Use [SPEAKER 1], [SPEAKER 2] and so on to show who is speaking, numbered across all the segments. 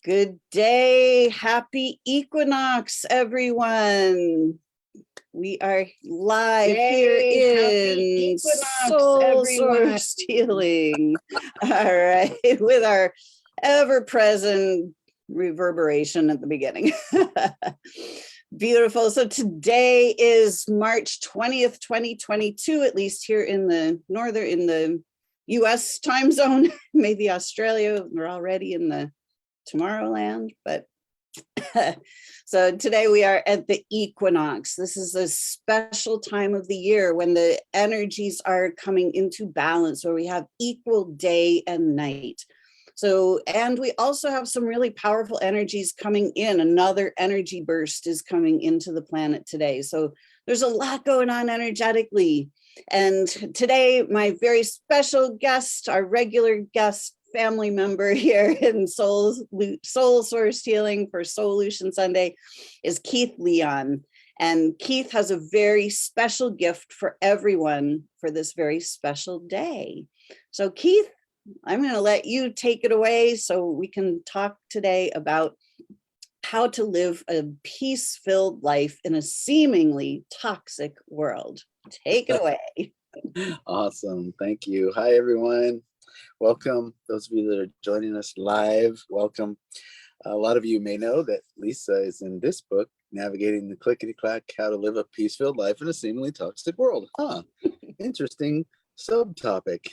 [SPEAKER 1] Good day. Happy equinox, everyone. We are live here in Soul Source Healing. All right, with our ever-present reverberation at the beginning. Beautiful. So today is March 20th, 2022, at least here in the US time zone, maybe Australia. We're already in the Tomorrowland, but so today we are at the equinox. This is a special time of the year when the energies are coming into balance, where we have equal day and night. So, and we also have some really powerful energies coming in. Another energy burst is coming into the planet today. So there's a lot going on energetically. And today, my very special guest, our regular guest, family member here in Soul Source Healing for Soulution Sunday is Keith Leon. And Keith has a very special gift for everyone for this very special day. So Keith, I'm going to let you take it away so we can talk today about how to live a peace-filled life in a seemingly toxic world. Take it away.
[SPEAKER 2] Awesome. Thank you. Hi, everyone. Welcome. Those of you that are joining us live, welcome. A lot of you may know that Lisa is in this book, Navigating the Clickety-Clack, How to Live a Peace-Filled Life in a Seemingly Toxic World. Interesting subtopic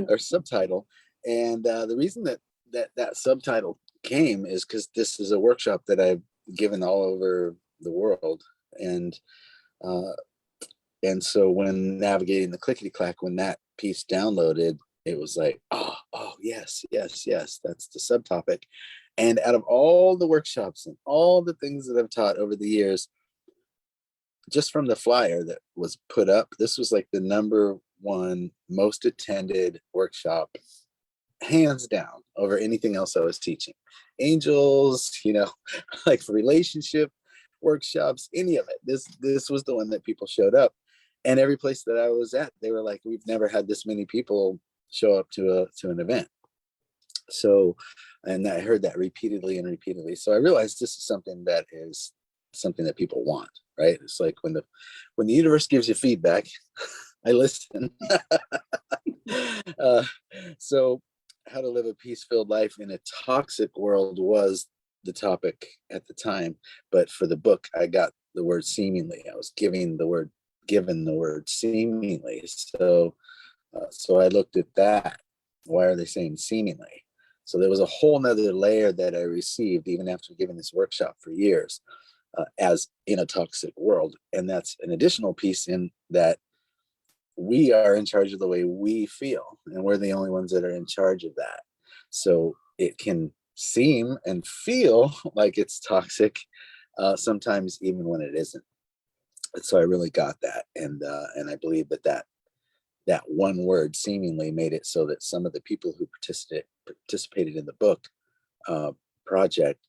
[SPEAKER 2] or subtitle. And the reason that subtitle came is because this is a workshop that I've given all over the world. And so when Navigating the Clickety-Clack, when that piece downloaded, it was like, oh, yes, that's the subtopic. And out of all the workshops and all the things that I've taught over the years, just from the flyer that was put up, this was like the #1 most attended workshop, hands down, over anything else I was teaching. Angels, like for relationship workshops, any of it. This was the one that people showed up. And every place that I was at, they were like, we've never had this many people show up to an event. So, and I heard that repeatedly. So I realized this is something that people want, right? It's like when the universe gives you feedback, I listen. So how to live a peace-filled life in a toxic world was the topic at the time. But for the book, I got the word seemingly. I was given the word seemingly. So I looked at that. Why are they saying seemingly? So there was a whole nother layer that I received even after giving this workshop for years, as in a toxic world. And that's an additional piece in that we are in charge of the way we feel, and we're the only ones that are in charge of that. So it can seem and feel like it's toxic, sometimes even when it isn't. So I really got that, and I believe that one word seemingly made it so that some of the people who participated in the book project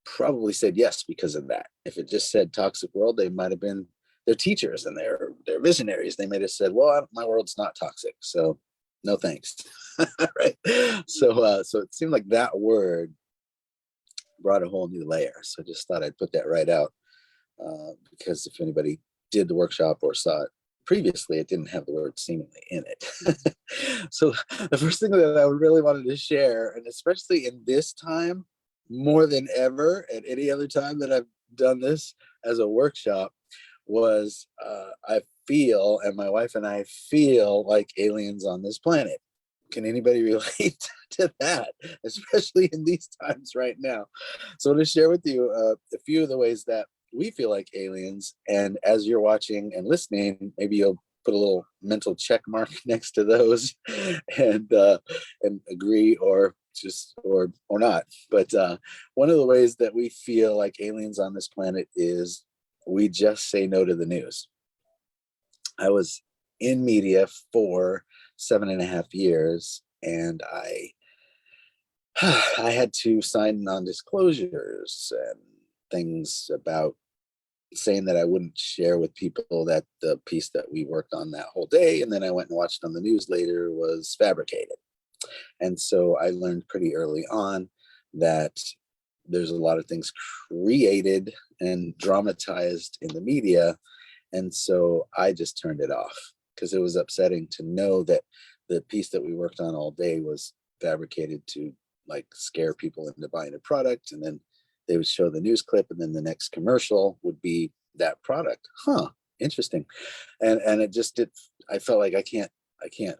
[SPEAKER 2] probably said yes because of that. If it just said toxic world, they might have been their teachers and their visionaries. They might have said, well, my world's not toxic, so no thanks. Right? So it seemed like that word brought a whole new layer. So I just thought I'd put that right out. Because if anybody did the workshop or saw it previously, it didn't have the word seemingly in it. So the first thing that I really wanted to share, and especially in this time, more than ever at any other time that I've done this as a workshop, was I feel, and my wife and I feel like aliens on this planet. Can anybody relate to that, especially in these times right now? So I'm going to share with you a few of the ways that we feel like aliens. And as you're watching and listening, maybe you'll put a little mental check mark next to those and agree or not. But one of the ways that we feel like aliens on this planet is we just say no to the news. I was in media for 7.5 years, and I had to sign non-disclosures and things about saying that I wouldn't share with people that the piece that we worked on that whole day, and then I went and watched on the news later, was fabricated. And so I learned pretty early on that there's a lot of things created and dramatized in the media. And so I just turned it off because it was upsetting to know that the piece that we worked on all day was fabricated to like scare people into buying a product. And then they would show the news clip, and then the next commercial would be that product. Interesting. And it just did. I felt like I can't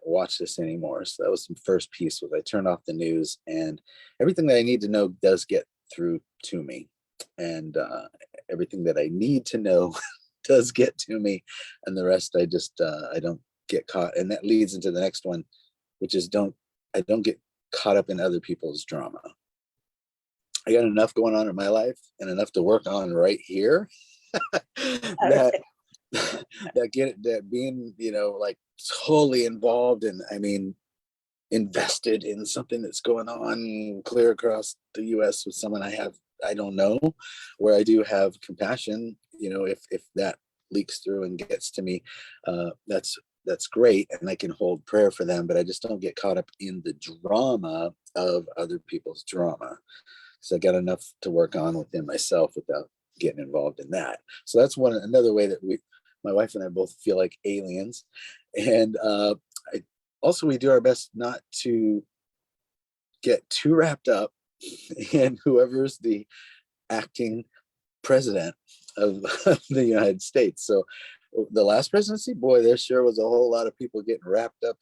[SPEAKER 2] watch this anymore. So that was the first piece. Was I turned off the news, and everything that I need to know does get through to me, and everything that I need to know does get to me, and the rest I just I don't get caught. And that leads into the next one, which is I don't get caught up in other people's drama. I got enough going on in my life and enough to work on right here that that being, like totally involved and invested in something that's going on clear across the US with someone I don't know, where I do have compassion, if that leaks through and gets to me, that's great, and I can hold prayer for them, but I just don't get caught up in the drama of other people's drama, because I got enough to work on within myself without getting involved in that. So that's another way that my wife and I both feel like aliens. And we do our best not to get too wrapped up in whoever's the acting president of the United States. So the last presidency, boy, there sure was a whole lot of people getting wrapped up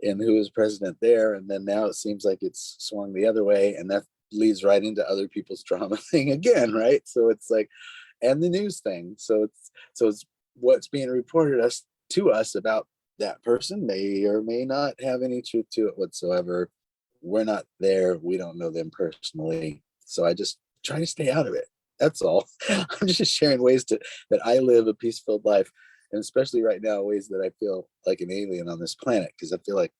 [SPEAKER 2] in who was president there. And then now it seems like it's swung the other way, and that leads right into other people's drama thing again, right? So it's like, and the news thing. So it's what's being reported to us about that person may or may not have any truth to it whatsoever. We're not there. We don't know them personally. So I just try to stay out of it. That's all. I'm just sharing ways that I live a peace-filled life, and especially right now, ways that I feel like an alien on this planet, because I feel like,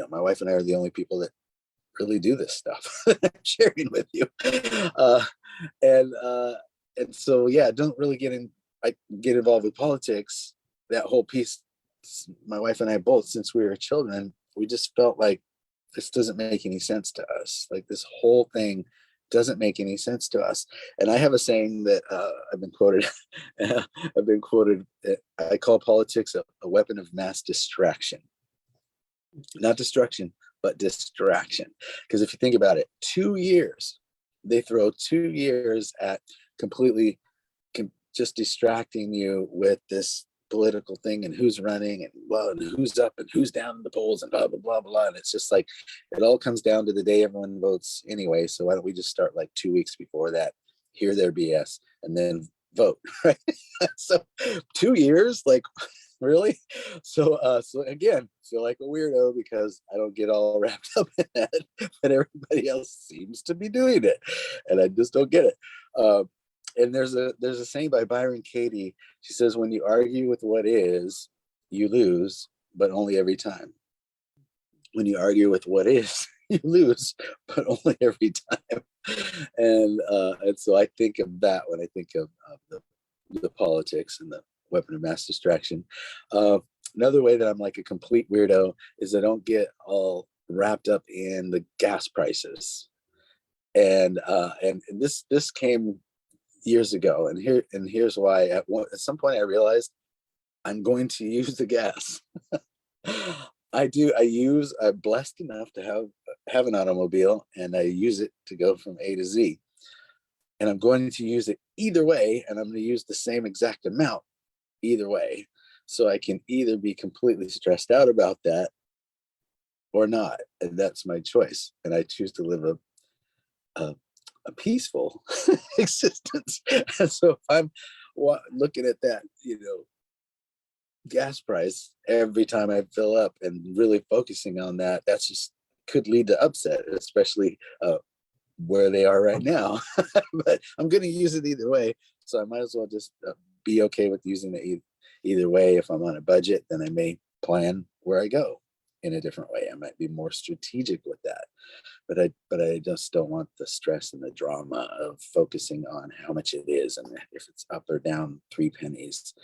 [SPEAKER 2] my wife and I are the only people that really do this stuff that I'm sharing with you. And so, yeah, don't really get involved with politics. That whole piece, my wife and I both, since we were children, we just felt like this doesn't make any sense to us. Like this whole thing doesn't make any sense to us. And I have a saying that I've been quoted. I call politics a weapon of mass distraction. Not destruction, but distraction. Because if you think about it, 2 years, they throw 2 years at completely just distracting you with this political thing and who's running and who's up and who's down in the polls and blah, blah, blah, blah. And it's just like, it all comes down to the day everyone votes anyway. So why don't we just start like 2 weeks before that, hear their BS, and then vote, right? So 2 years, like, really? So again, feel like a weirdo because I don't get all wrapped up in that, but everybody else seems to be doing it, and I just don't get it. And there's a saying by Byron Katie. She says, when you argue with what is, you lose, but only every time. When you argue with what is, you lose, but only every time. And so I think of that when I think of the politics and the weapon of mass distraction. Another way that I'm like a complete weirdo is I don't get all wrapped up in the gas prices. And this came years ago, and here's why. At some point I realized I'm going to use the gas. I'm blessed enough to have an automobile, and I use it to go from A to Z, and I'm going to use it either way, and I'm going to use the same exact amount either way. So I can either be completely stressed out about that or not, and that's my choice. And I choose to live a peaceful existence. And so if I'm looking at that, gas price every time I fill up and really focusing on that, that's just could lead to upset, especially where they are right now. But I'm going to use it either way, so I might as well just be okay with using it either way. If I'm on a budget, then I may plan where I go in a different way. I might be more strategic with that, but I just don't want the stress and the drama of focusing on how much it is, and if it's up or down 3 pennies.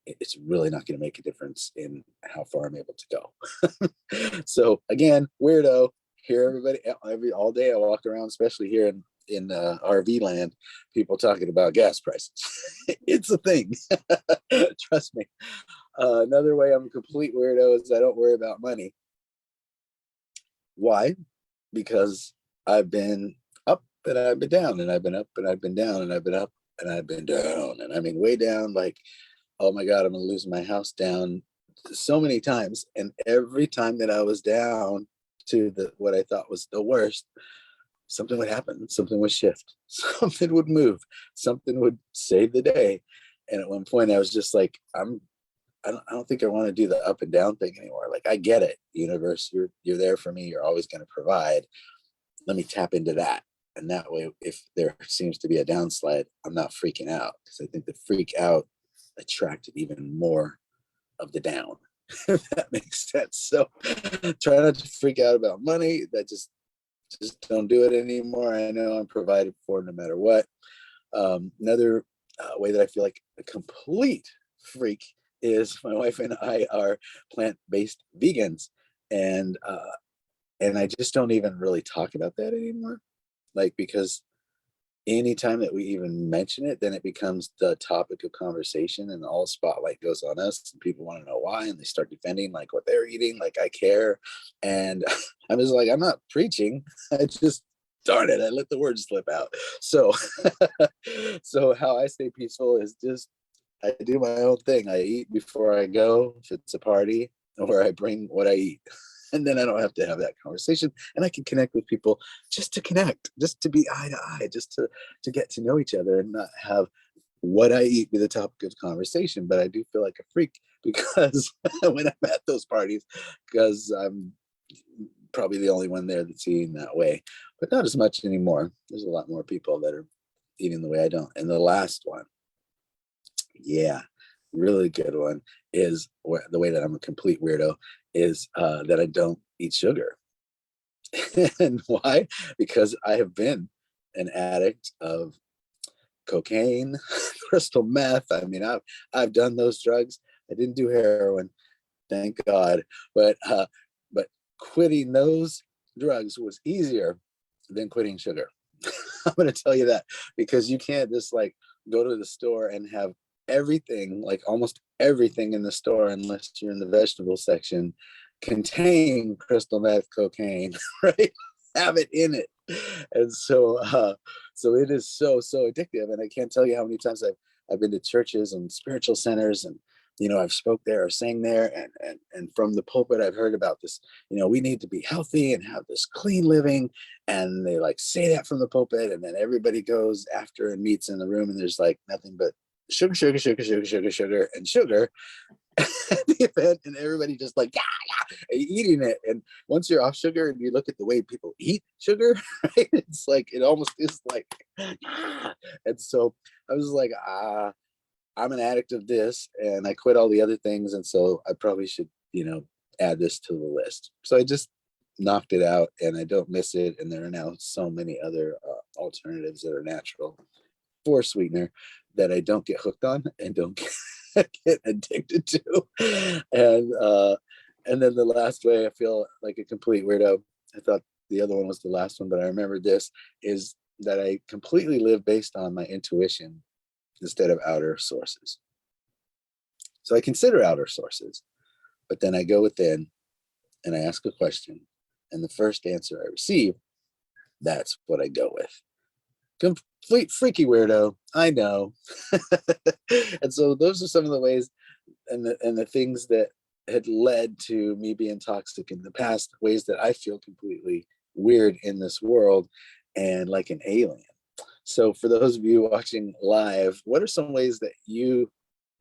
[SPEAKER 2] It's really not going to make a difference in how far I'm able to go. So again, weirdo, hear everybody all day. I walk around, especially here in RV land, people talking about gas prices. It's a thing. Trust me. Another way I'm a complete weirdo is I don't worry about money. Why? Because I've been up and I've been down, and I've been up and I've been down, and I've been up and I've been down, and I mean way down, like, oh my God, I'm gonna lose my house down so many times. And every time that I was down to the what I thought was the worst, something would happen, something would shift, something would move, something would save the day. And at one point I was just like, I don't think I want to do the up and down thing anymore. Like, I get it, universe, you're there for me, you're always going to provide. Let me tap into that. And that way, if there seems to be a downslide, I'm not freaking out, because I think the freak out attracted even more of the down. If that makes sense. So try not to freak out about money. That just don't do it anymore. I know I'm provided for no matter what. Another way that I feel like a complete freak is my wife and I are plant-based vegans, and I just don't even really talk about that anymore. Like, because anytime that we even mention it, then it becomes the topic of conversation, and all spotlight goes on us, and people want to know why, and they start defending like what they're eating, like I care. And I'm just like, I'm not preaching. I just, darn it, I let the words slip out. So so how I stay peaceful is just, I do my own thing. I eat before I go, if it's a party, or I bring what I eat. And then I don't have to have that conversation, and I can connect with people just to connect, just to be eye to eye, just to get to know each other, and not have what I eat be the topic of conversation. But I do feel like a freak because when I'm at those parties, because I'm probably the only one there that's eating that way, but not as much anymore. There's a lot more people that are eating the way I don't. And the last one, yeah, really good one, is the way that I'm a complete weirdo is that I don't eat sugar. And why? Because I have been an addict of cocaine, crystal meth. I mean, I've done those drugs. I didn't do heroin, thank God, but quitting those drugs was easier than quitting sugar. I'm going to tell you that, because you can't just like go to the store and have everything, like almost everything in the store, unless you're in the vegetable section, contain crystal meth, cocaine, right? Have it in it. And so it is so addictive. And I can't tell you how many times I've been to churches and spiritual centers, and I've spoke there or sang there, and from the pulpit I've heard about this, we need to be healthy and have this clean living, and they like say that from the pulpit, and then everybody goes after and meets in the room, and there's like nothing but sugar, sugar, sugar, sugar, sugar, sugar, and sugar at the event, and everybody just like, yeah, eating it. And once you're off sugar and you look at the way people eat sugar, right, it's like, it almost is like, ah. And so I was like, I'm an addict of this, and I quit all the other things, and so I probably should add this to the list. So I just knocked it out, and I don't miss it. And there are now so many other alternatives that are natural for sweetener that I don't get hooked on and don't get addicted to. And then the last way I feel like a complete weirdo, I thought the other one was the last one, but I remember this, is that I completely live based on my intuition instead of outer sources. So I consider outer sources, but then I go within and I ask a question, and the first answer I receive, that's what I go with. Complete freaky weirdo, I know. And so those are some of the ways and the things that had led to me being toxic in the past, ways that I feel completely weird in this world and like an alien. So for those of you watching live, what are some ways that you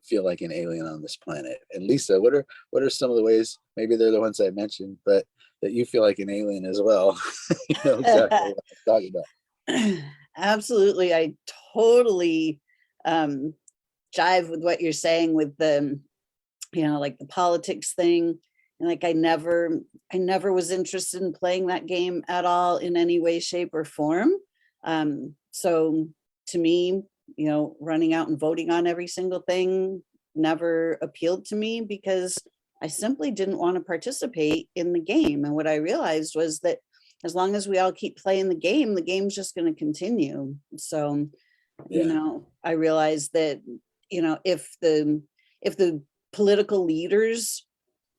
[SPEAKER 2] feel like an alien on this planet? And Lisa, what are some of the ways, maybe they're the ones I mentioned, but that you feel like an alien as well? You know exactly what I'm talking about.
[SPEAKER 1] Absolutely. I totally jive with what you're saying with the, like the politics thing. And like, I never was interested in playing that game at all in any way, shape, or form. So to me, running out and voting on every single thing never appealed to me, because I simply didn't want to participate in the game. And what I realized was that as long as we all keep playing the game's just going to continue. So, you
[SPEAKER 2] Yeah.
[SPEAKER 1] know, I realized that, you know, if the political leaders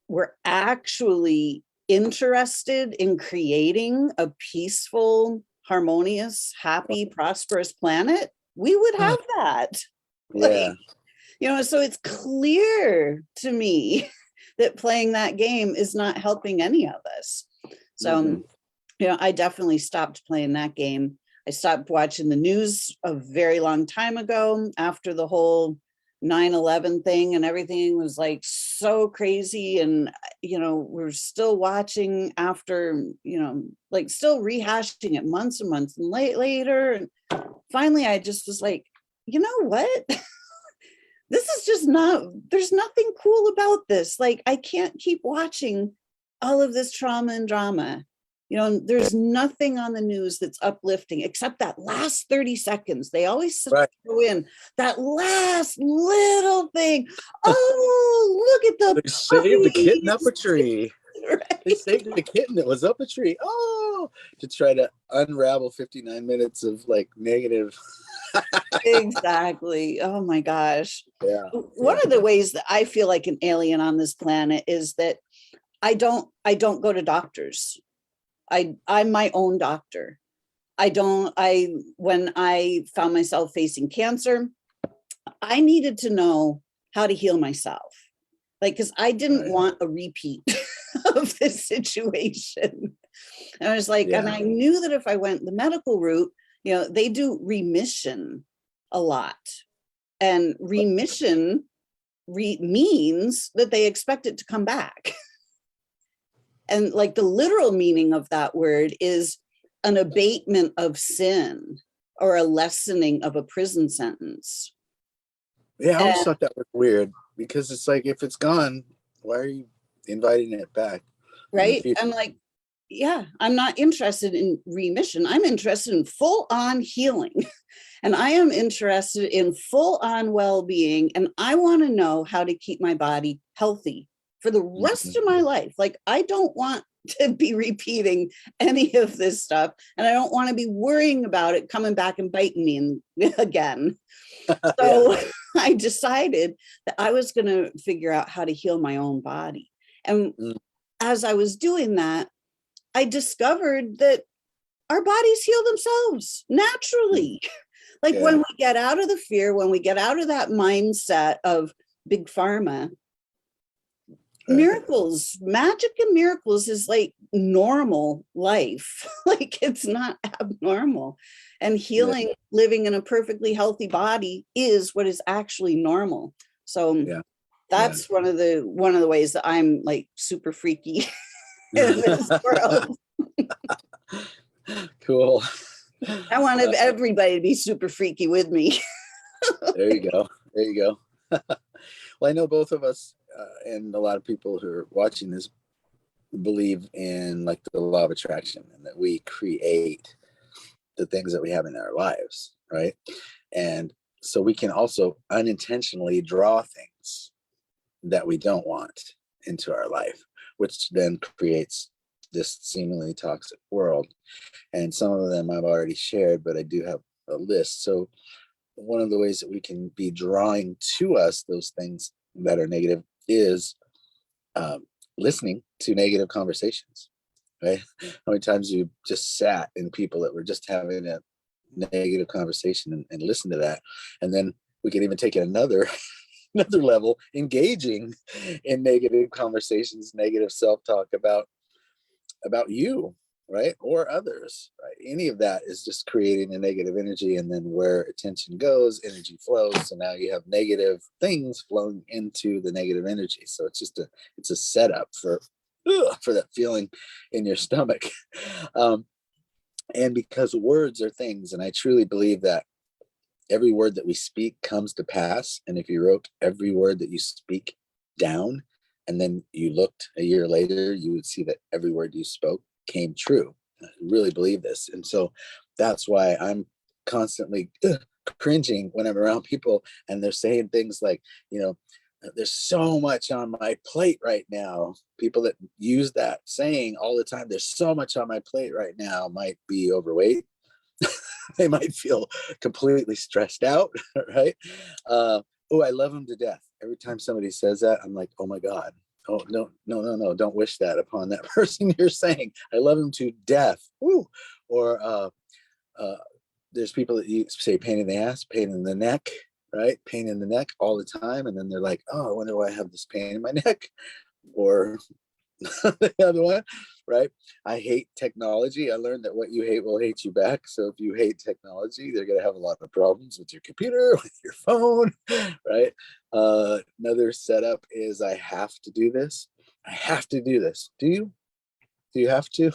[SPEAKER 1] were actually interested in creating a peaceful, harmonious, happy, prosperous planet, we would have that. Like,
[SPEAKER 2] Yeah.
[SPEAKER 1] you know, so it's clear to me that playing that game is not helping any of us. So,
[SPEAKER 2] Mhm.
[SPEAKER 1] you know, I definitely stopped playing that game. I stopped watching the news a very long time ago after the whole 9/11 thing, and everything was like so crazy. And, you know, we're still watching after, you know, like still rehashing it months and months and later. And finally, I just was like, you know what? This is just not, there's nothing cool about this. Like, I can't keep watching all of this trauma and drama. You know, there's nothing on the news that's uplifting except that last 30 seconds. They always
[SPEAKER 2] Right.
[SPEAKER 1] throw in that last little thing. Oh, look at the
[SPEAKER 2] They saved the kitten up a
[SPEAKER 1] puppies.
[SPEAKER 2] tree.
[SPEAKER 1] Right?
[SPEAKER 2] They saved the kitten that was up a tree. Oh, to try to unravel 59 minutes of like negative.
[SPEAKER 1] Exactly. Oh my gosh.
[SPEAKER 2] Yeah.
[SPEAKER 1] One of the ways that I feel like an alien on this planet is that I don't go to doctors. I'm my own doctor. When I found myself facing cancer, I needed to know how to heal myself. Like, because I didn't
[SPEAKER 2] Right.
[SPEAKER 1] want a repeat of this situation. And I was like, and
[SPEAKER 2] Yeah.
[SPEAKER 1] I knew that if I went the medical route, you know, they do remission a lot. And remission means that they expect it to come back. And like the literal meaning of that word is an abatement of sin or a lessening of a prison sentence.
[SPEAKER 2] Yeah. I always
[SPEAKER 1] And,
[SPEAKER 2] thought that was weird because it's like, if it's gone, why are you inviting it back in the
[SPEAKER 1] right?
[SPEAKER 2] future?
[SPEAKER 1] I'm like, yeah, I'm not interested in remission. I'm interested in full on healing. And I am interested in full on well being. And I want to know how to keep my body healthy for the rest of my life. Like, I don't want to be repeating any of this stuff. And I don't want to be worrying about it coming back and biting me again.
[SPEAKER 2] Yeah.
[SPEAKER 1] So I decided that I was going to figure out how to heal my own body. And
[SPEAKER 2] Mm,
[SPEAKER 1] as I was doing that, I discovered that our bodies heal themselves
[SPEAKER 2] mm,
[SPEAKER 1] naturally. Like when
[SPEAKER 2] yeah.
[SPEAKER 1] we get out of the fear, when we get out of that mindset of big pharma,
[SPEAKER 2] Right.
[SPEAKER 1] miracles, magic and miracles is like normal life. Like it's not abnormal. And
[SPEAKER 2] Yeah.
[SPEAKER 1] healing, living in a perfectly healthy body is what is actually normal. So
[SPEAKER 2] Yeah. Yeah.
[SPEAKER 1] that's one of the ways that I'm like super freaky in this world.
[SPEAKER 2] Cool.
[SPEAKER 1] I want everybody to be super freaky with me.
[SPEAKER 2] There you go. There you go. Well, I know both of us and a lot of people who are watching this believe in like the law of attraction and that we create the things that we have in our lives, right? And so we can also unintentionally draw things that we don't want into our life, which then creates this seemingly toxic world. And some of them I've already shared, but I do have a list. So one of the ways that we can be drawing to us those things that are negative is listening to negative conversations, right? How many times you just sat in people that were just having a negative conversation and listen to that, and then we can even take it another another level, engaging in negative conversations, negative self-talk about you, right? Or others, right? Any of that is just creating a negative energy. And then where attention goes, energy flows. So now you have negative things flowing into the negative energy. So it's a setup for that feeling in your stomach. Um, and because words are things, and I truly believe that every word that we speak comes to pass. And if you wrote every word that you speak down, and then you looked a year later, you would see that every word you spoke came true. I really believe this. And so that's why I'm constantly cringing when I'm around people and they're saying things like, you know, there's so much on my plate right now. People that use that saying all the time, there's so much on my plate right now, might be overweight. They might feel completely stressed out, right? Oh, I love him to death. Every time somebody says that, I'm like, oh my God. Oh, no, no, no, no. Don't wish that upon that person you're saying. I love him to death. Woo. Or there's people that you say pain in the ass, pain in the neck, right? Pain in the neck all the time. And then they're like, oh, I wonder why I have this pain in my neck. Or the other one, right? I hate technology. I learned that what you hate will hate you back. So if you hate technology, they're going to have a lot of problems with your computer, with your phone, right? Another setup is I have to do this. I have to do this. Do you? Do you have to?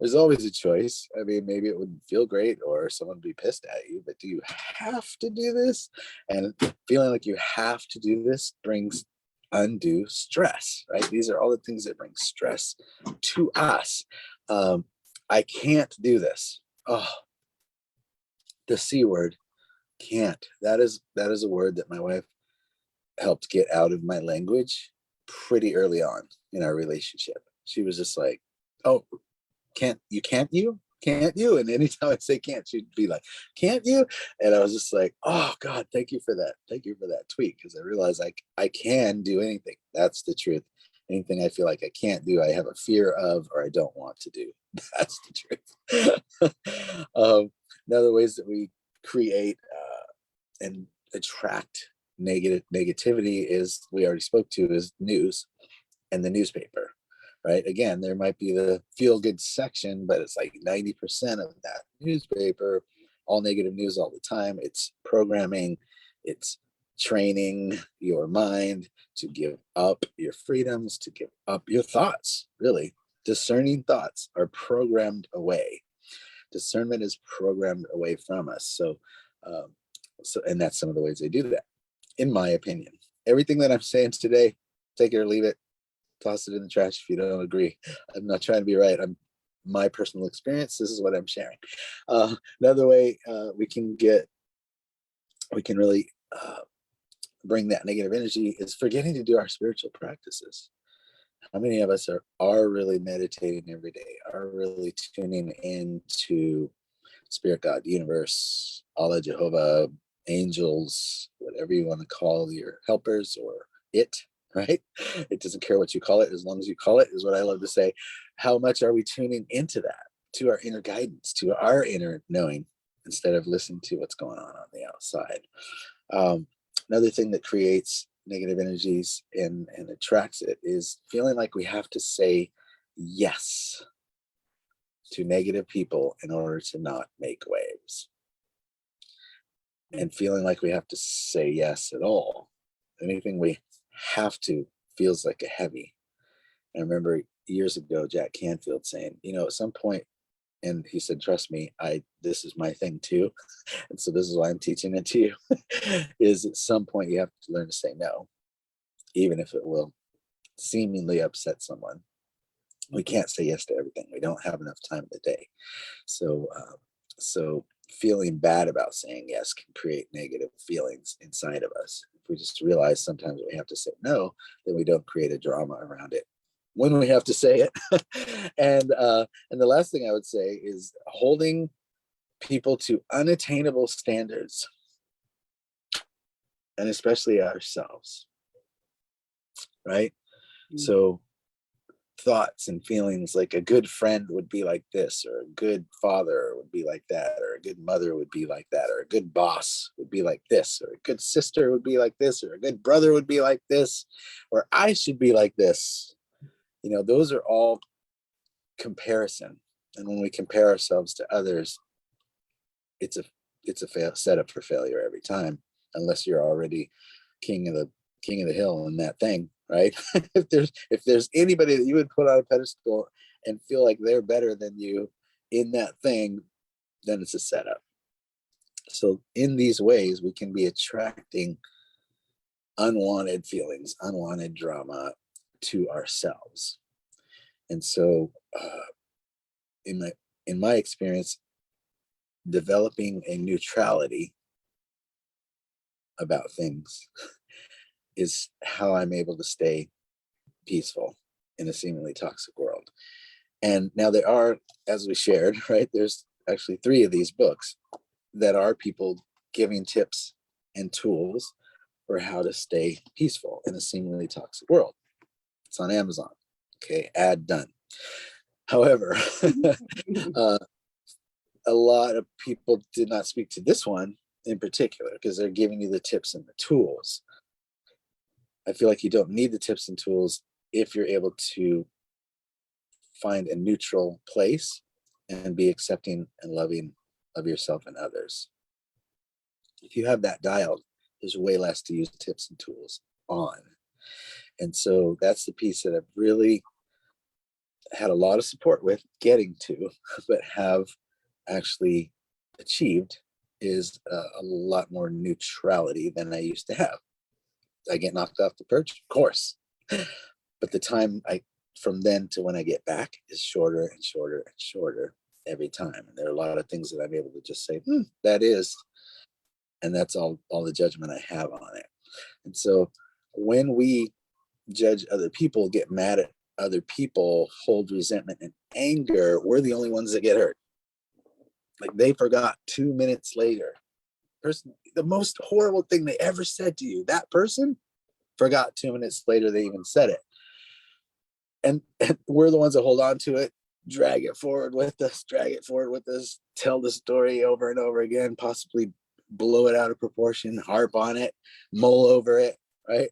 [SPEAKER 2] There's always a choice. I mean, maybe it wouldn't feel great or someone would be pissed at you, but do you have to do this? And feeling like you have to do this brings undue stress, right? These are all the things that bring stress to us. I can't do this. Oh, the C word, can't. That is a word that my wife helped get out of my language pretty early on in our relationship. She was just like, oh, can't you? And anytime I say can't, she'd be like, can't you? And I was just like, oh God, thank you for that tweak, because I realized I can do anything. That's the truth. Anything I feel like I can't do, I have a fear of, or I don't want to do. That's the truth. Another ways that we create and attract negativity is, we already spoke to, is news and the newspaper, right? Again, there might be the feel good section, but it's like 90% of that newspaper, all negative news all the time. It's programming, it's training your mind to give up your freedoms, to give up your thoughts, really. Discerning thoughts are programmed away. Discernment is programmed away from us. And that's some of the ways they do that, in my opinion. Everything that I'm saying today, take it or leave it, toss it in the trash if you don't agree. I'm not trying to be right. I'm my personal experience. This is what I'm sharing. Another way we can really bring that negative energy is forgetting to do our spiritual practices. How many of us are really meditating every day, are really tuning into Spirit, God, universe, Allah, Jehovah, angels, whatever you want to call your helpers, or it, right? It doesn't care what you call it, as long as you call it, is what I love to say. How much are we tuning into that, to our inner guidance, to our inner knowing, instead of listening to what's going on the outside? Another thing that creates negative energies and attracts it is feeling like we have to say yes to negative people in order to not make waves, and feeling like we have to say yes at all. Anything we have to feels like a heavy. I remember years ago Jack Canfield saying, at some point, and he said, trust me, this is my thing too, and so this is why I'm teaching it to you, is at some point you have to learn to say no, even if it will seemingly upset someone. We can't say yes to everything. We don't have enough time in the day. So feeling bad about saying yes can create negative feelings inside of us. If we just realize sometimes we have to say no, then we don't create a drama around it when we have to say it. And the last thing I would say is holding people to unattainable standards, and especially ourselves, right? Mm-hmm. So thoughts and feelings like a good friend would be like this, or a good father would be like that, or a good mother would be like that, or a good boss would be like this, or a good sister would be like this, or a good brother would be like this, or I should be like this. Those are all comparison. And when we compare ourselves to others, it's a setup for failure every time, unless you're already king of the hill in that thing, right? if there's anybody that you would put on a pedestal and feel like they're better than you in that thing, then it's a setup. So in these ways, we can be attracting unwanted feelings, unwanted drama to ourselves. And so in my experience, developing a neutrality about things is how I'm able to stay peaceful in a seemingly toxic world. And now there are, as we shared, right, there's actually 3 of these books that are people giving tips and tools for how to stay peaceful in a seemingly toxic world. It's on Amazon. Okay, ad done. However, uh, a lot of people did not speak to this one in particular because they're giving you the tips and the tools. I feel like you don't need the tips and tools if you're able to find a neutral place and be accepting and loving of yourself and others. If you have that dialed, there's way less to use tips and tools on. And so that's the piece that I've really had a lot of support with getting to, but have actually achieved is a lot more neutrality than I used to have. I get knocked off the perch, of course, but the time from then to when I get back is shorter and shorter and shorter every time. And there are a lot of things that I'm able to just say, that is, and that's all the judgment I have on it. And so when we judge other people, get mad at other people, hold resentment and anger, we're the only ones that get hurt. Like they forgot 2 minutes later. The most horrible thing they ever said to you, that person forgot 2 minutes later they even said it. And we're the ones that hold on to it, drag it forward with us, tell the story over and over again, possibly blow it out of proportion, harp on it, mull over it, right?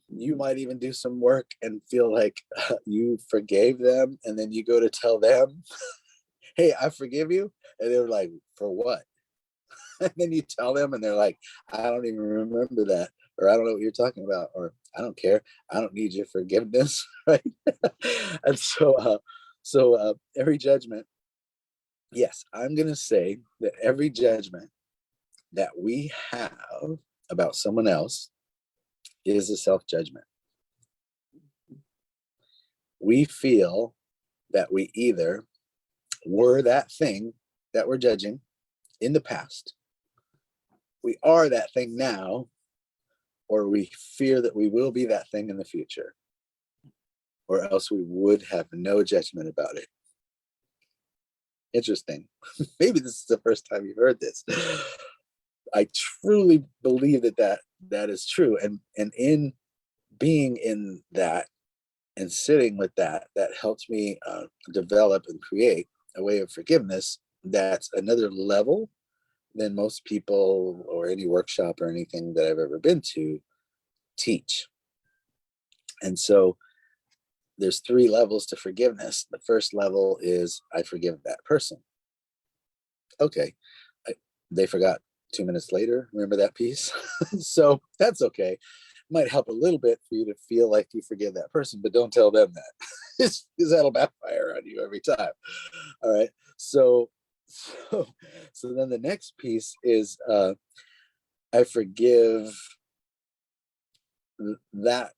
[SPEAKER 2] You might even do some work and feel like you forgave them, and then you go to tell them, hey, I forgive you. And they're like, for what? And then you tell them and they're like, I don't even remember that, or I don't know what you're talking about, or I don't care, I don't need your forgiveness. Right? And so every judgment, yes, I'm going to say that every judgment that we have about someone else is a self-judgment. We feel that we either were that thing that we're judging in the past, we are that thing now, or we fear that we will be that thing in the future, or else we would have no judgment about it. Interesting. Maybe this is the first time you've heard this. I truly believe that is true. And in being in that and sitting with that helps me develop and create a way of forgiveness that's another level than most people or any workshop or anything that I've ever been to teach. And so there's 3 levels to forgiveness. The first level is I forgive that person. Okay, they forgot 2 minutes later. Remember that piece? So that's okay. Might help a little bit for you to feel like you forgive that person, but don't tell them that, because that'll backfire on you every time. All right. So then the next piece is I forgive that.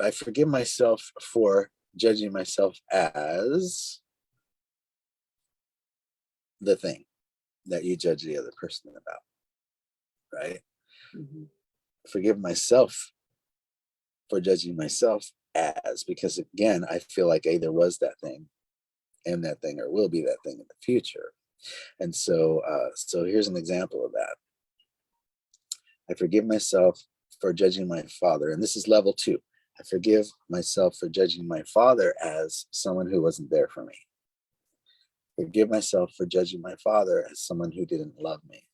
[SPEAKER 2] I forgive myself for judging myself as the thing that you judge the other person about. Right. Mm-hmm. Forgive myself for judging myself as, because again, I feel like I either was that thing, am that thing, or will be that thing in the future. And so here's an example of that. I forgive myself for judging my father, and this is level 2. I forgive myself for judging my father as someone who wasn't there for me. Forgive myself for judging my father as someone who didn't love me.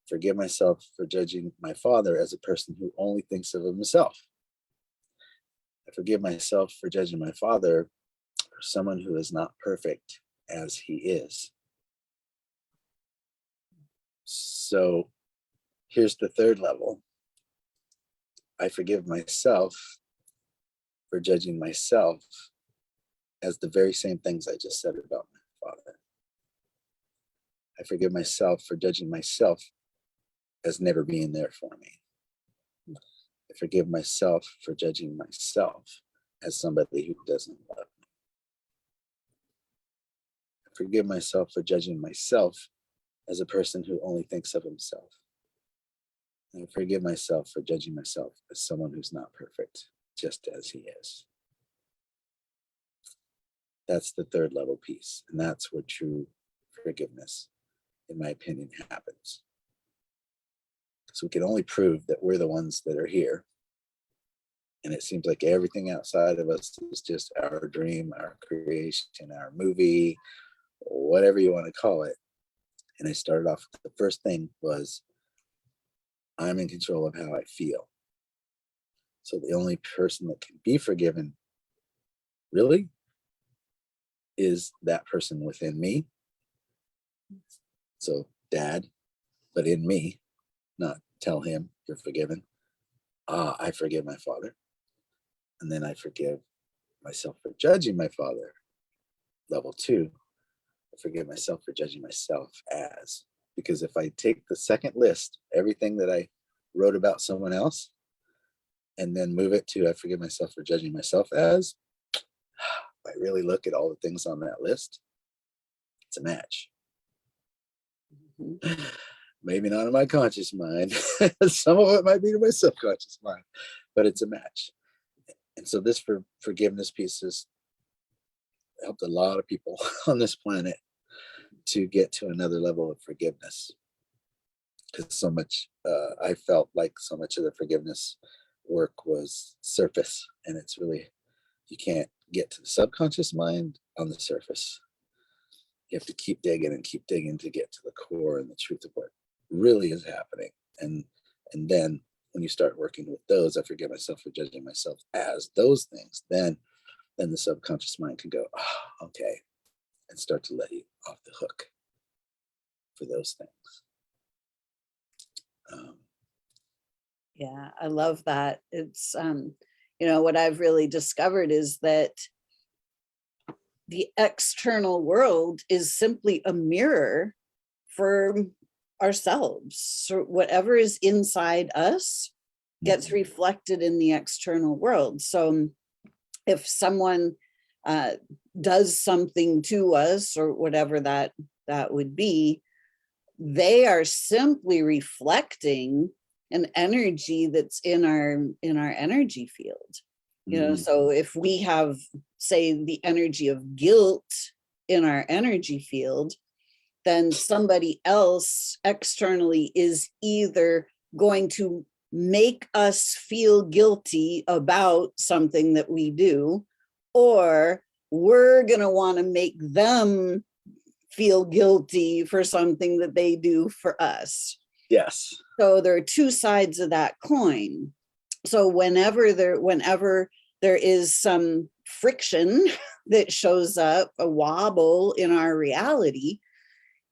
[SPEAKER 2] Forgive myself for judging my father as a person who only thinks of himself. I forgive myself for judging my father for someone who is not perfect as he is. So here's the third level. I forgive myself for judging myself as the very same things I just said about my father. I forgive myself for judging myself as never being there for me. I forgive myself for judging myself as somebody who doesn't love me. I forgive myself for judging myself as a person who only thinks of himself. And I forgive myself for judging myself as someone who's not perfect, just as he is. That's the third level piece. And that's where true forgiveness, in my opinion, happens. So we can only prove that we're the ones that are here. And it seems like everything outside of us is just our dream, our creation, our movie, whatever you want to call it. And I started off, the first thing was, I'm in control of how I feel. So the only person that can be forgiven, really, is that person within me. So dad, but in me, not tell him you're forgiven. I forgive my father. And then I forgive myself for judging my father. Level 2, I forgive myself for judging myself as. Because if I take the second list, everything that I wrote about someone else, and then move it to I forgive myself for judging myself as, if I really look at all the things on that list, it's a match.
[SPEAKER 1] Mhm.
[SPEAKER 2] Maybe not in my conscious mind. Some of it might be in my subconscious mind, but it's a match. And so this forgiveness piece has helped a lot of people on this planet to get to another level of forgiveness. Because so much, I felt like so much of the forgiveness work was surface, and it's really, you can't get to the subconscious mind on the surface. You have to keep digging and keep digging to get to the core and the truth of what really is happening. And then when you start working with those, I forgive myself for judging myself as those things, then the subconscious mind can go, oh, okay, and start to let you off the hook for those things.
[SPEAKER 1] Yeah, I love that. It's, what I've really discovered is that the external world is simply a mirror for ourselves. So whatever is inside us gets reflected in the external world. So if someone does something to us, or whatever that would be, they are simply reflecting an energy that's in our energy field. So if we have, say, the energy of guilt in our energy field, then somebody else externally is either going to make us feel guilty about something that we do, or we're going to want to make them feel guilty for something that they do for us.
[SPEAKER 2] Yes.
[SPEAKER 1] So there are two sides of that coin. So whenever there is some friction that shows up, a wobble in our reality,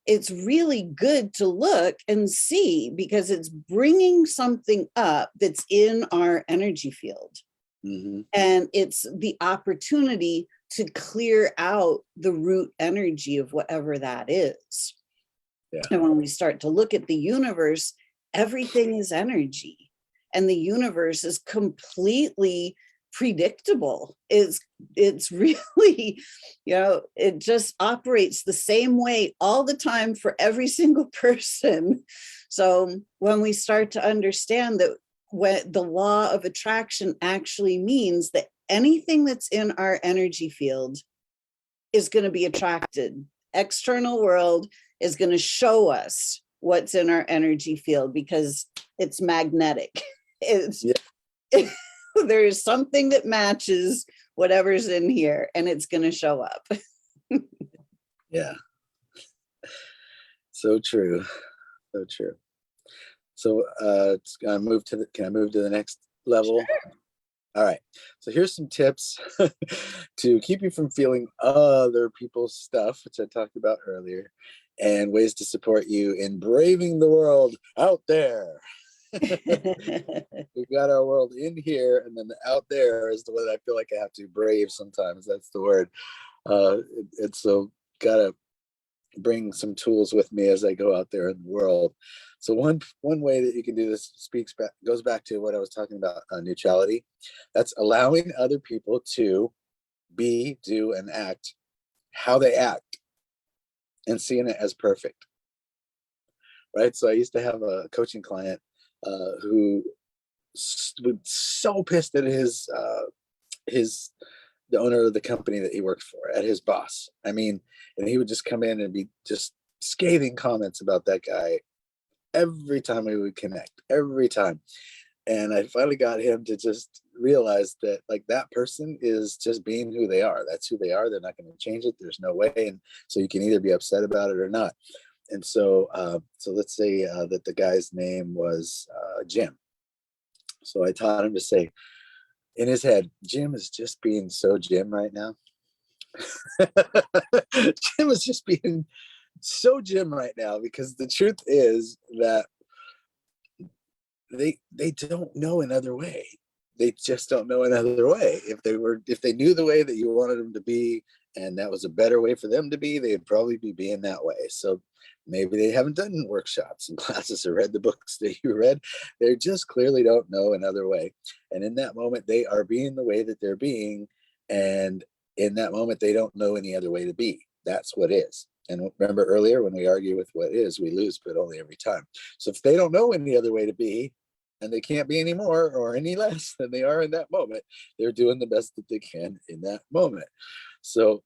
[SPEAKER 1] it's really good to look and see, because it's bringing something up that's in our energy field.
[SPEAKER 2] Mm-hmm.
[SPEAKER 1] And it's the opportunity to clear out the root energy of whatever that is.
[SPEAKER 2] Yeah.
[SPEAKER 1] And when we start to look at the universe, everything is energy, and the universe is completely predictable. It's really, it just operates the same way all the time for every single person. So when we start to understand that what the law of attraction actually means, that anything that's in our energy field is going to be attracted. External world is going to show us what's in our energy field, because it's magnetic. It's there's something that matches whatever's in here, and it's going to show up.
[SPEAKER 2] Yeah. So true. So true. So can I move to the next level?
[SPEAKER 1] Sure.
[SPEAKER 2] All right. So here's some tips to keep you from feeling other people's stuff, which I talked about earlier, and ways to support you in braving the world out there. We've got our world in here, and then the out there is the one that I feel like I have to brave sometimes. That's the word. And so gotta bring some tools with me as I go out there in the world. So one way that you can do this goes back to what I was talking about, neutrality. That's allowing other people to be, do, and act how they act, and seeing it as perfect. Right. So I used to have a coaching client who was so pissed at his the owner of the company that he worked for, at his boss. I mean, and he would just come in and be just scathing comments about that guy every time we would connect, every time. And I finally got him to just realize that, like, that person is just being who they are. That's who they are. They're not going to change it. There's no way. And so you can either be upset about it or not. And so, so let's say that the guy's name was Jim. So I taught him to say in his head, Jim is just being so Jim right now. Jim is just being so Jim right now, because the truth is that they don't know another way. They just don't know another way. If they knew the way that you wanted them to be, and that was a better way for them to be, they'd probably be being that way. So maybe they haven't done workshops and classes or read the books that you read. They just clearly don't know another way. And in that moment, they are being the way that they're being. And in that moment, they don't know any other way to be. That's what is. And remember earlier, when we argue with what is, we lose, but only every time. So if they don't know any other way to be, and they can't be any more or any less than they are in that moment, they're doing the best that they can in that moment. So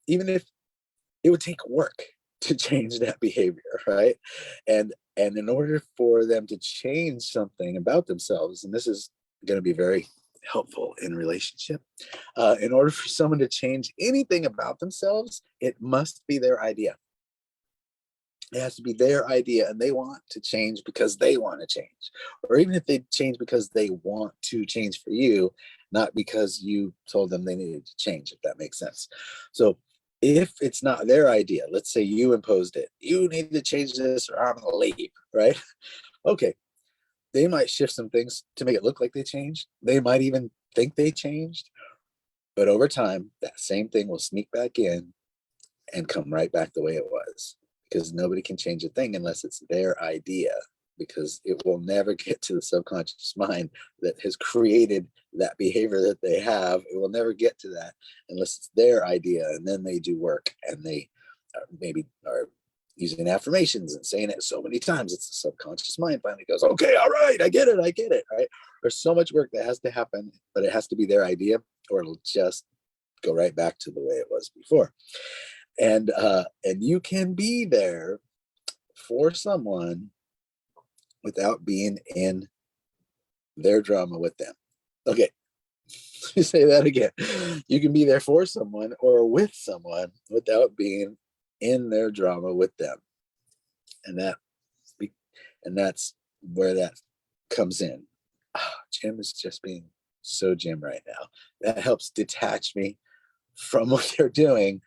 [SPEAKER 2] even if it would take work to change that behavior, right? And in order for them to change something about themselves, and this is going to be very helpful in relationship, in order for someone to change anything about themselves, it must be their idea. It has to be their idea, and they want to change because they want to change. Or even if they change because they want to change for you, not because you told them they needed to change, if that makes sense. So if it's not their idea, let's say you imposed it, you need to change this or I'm going to leave, right? Okay. They might shift some things to make it look like they changed. They might even think they changed. But over time, that same thing will sneak back in and come right back the way it was. Because nobody can change a thing unless it's their idea, because it will never get to the subconscious mind that has created that behavior that they have. It will never get to that unless it's their idea. And then they do work, and they maybe are using affirmations and saying it so many times. It's the subconscious mind finally goes, okay, all right, I get it, right? There's so much work that has to happen, but it has to be their idea, or it'll just go right back to the way it was before. And you can be there for someone without being in their drama with them. Okay, say that again. You can be there for someone or with someone without being in their drama with them, and that's where that comes in. Jim is just being so Jim right now. That helps detach me from what they're doing.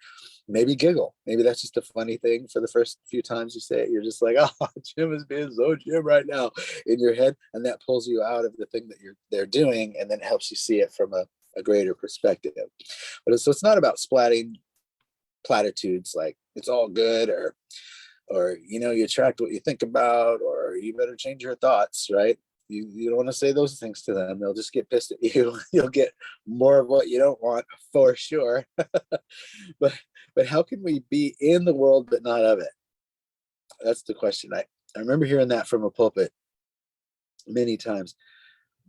[SPEAKER 2] Maybe giggle. Maybe that's just a funny thing for the first few times you say it. You're just like, oh, Jim is being so Jim right now in your head. And that pulls you out of the thing that they're doing, and then helps you see it from a greater perspective. But so it's not about splatting platitudes like it's all good, or you attract what you think about, or you better change your thoughts, right? You don't want to say those things to them. They'll just get pissed at you. You'll get more of what you don't want, for sure. but how can we be in the world but not of it? That's the question. I remember hearing that from a pulpit many times.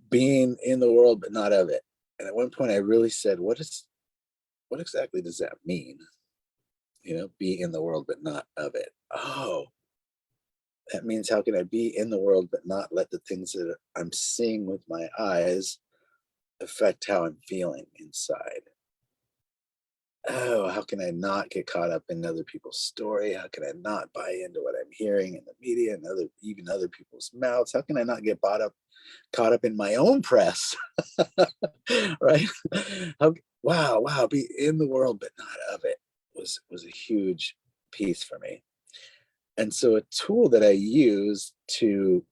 [SPEAKER 2] Being in the world but not of it. And at one point I really said, what exactly does that mean? Be in the world but not of it. Oh, that means, how can I be in the world but not let the things that I'm seeing with my eyes affect how I'm feeling inside? Oh, how can I not get caught up in other people's story? How can I not buy into what I'm hearing in the media and even other people's mouths? How can I not get caught up in my own press? Right? Wow, be in the world but not of it was a huge piece for me. And so a tool that I use to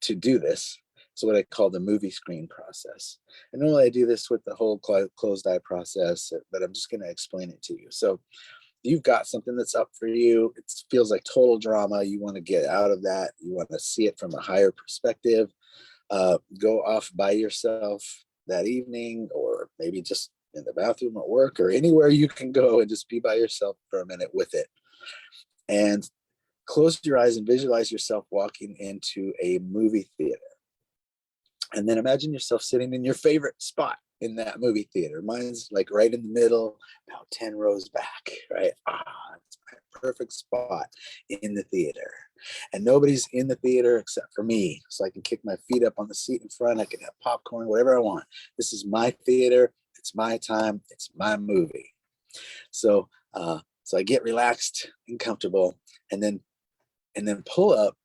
[SPEAKER 2] do this is what I call the movie screen process. And normally I do this with the whole closed eye process, but I'm just going to explain it to you. So you've got something that's up for you. It feels like total drama. You want to get out of that. You want to see it from a higher perspective. Go off by yourself that evening, or maybe just in the bathroom at work, or anywhere you can go and just be by yourself for a minute with it. And close your eyes and visualize yourself walking into a movie theater. And then imagine yourself sitting in your favorite spot in that movie theater. Mine's like right in the middle, about 10 rows back, right? It's my perfect spot in the theater. And nobody's in the theater except for me. So I can kick my feet up on the seat in front. I can have popcorn, whatever I want. This is my theater. It's my time. It's my movie. So I get relaxed and comfortable, and then pull up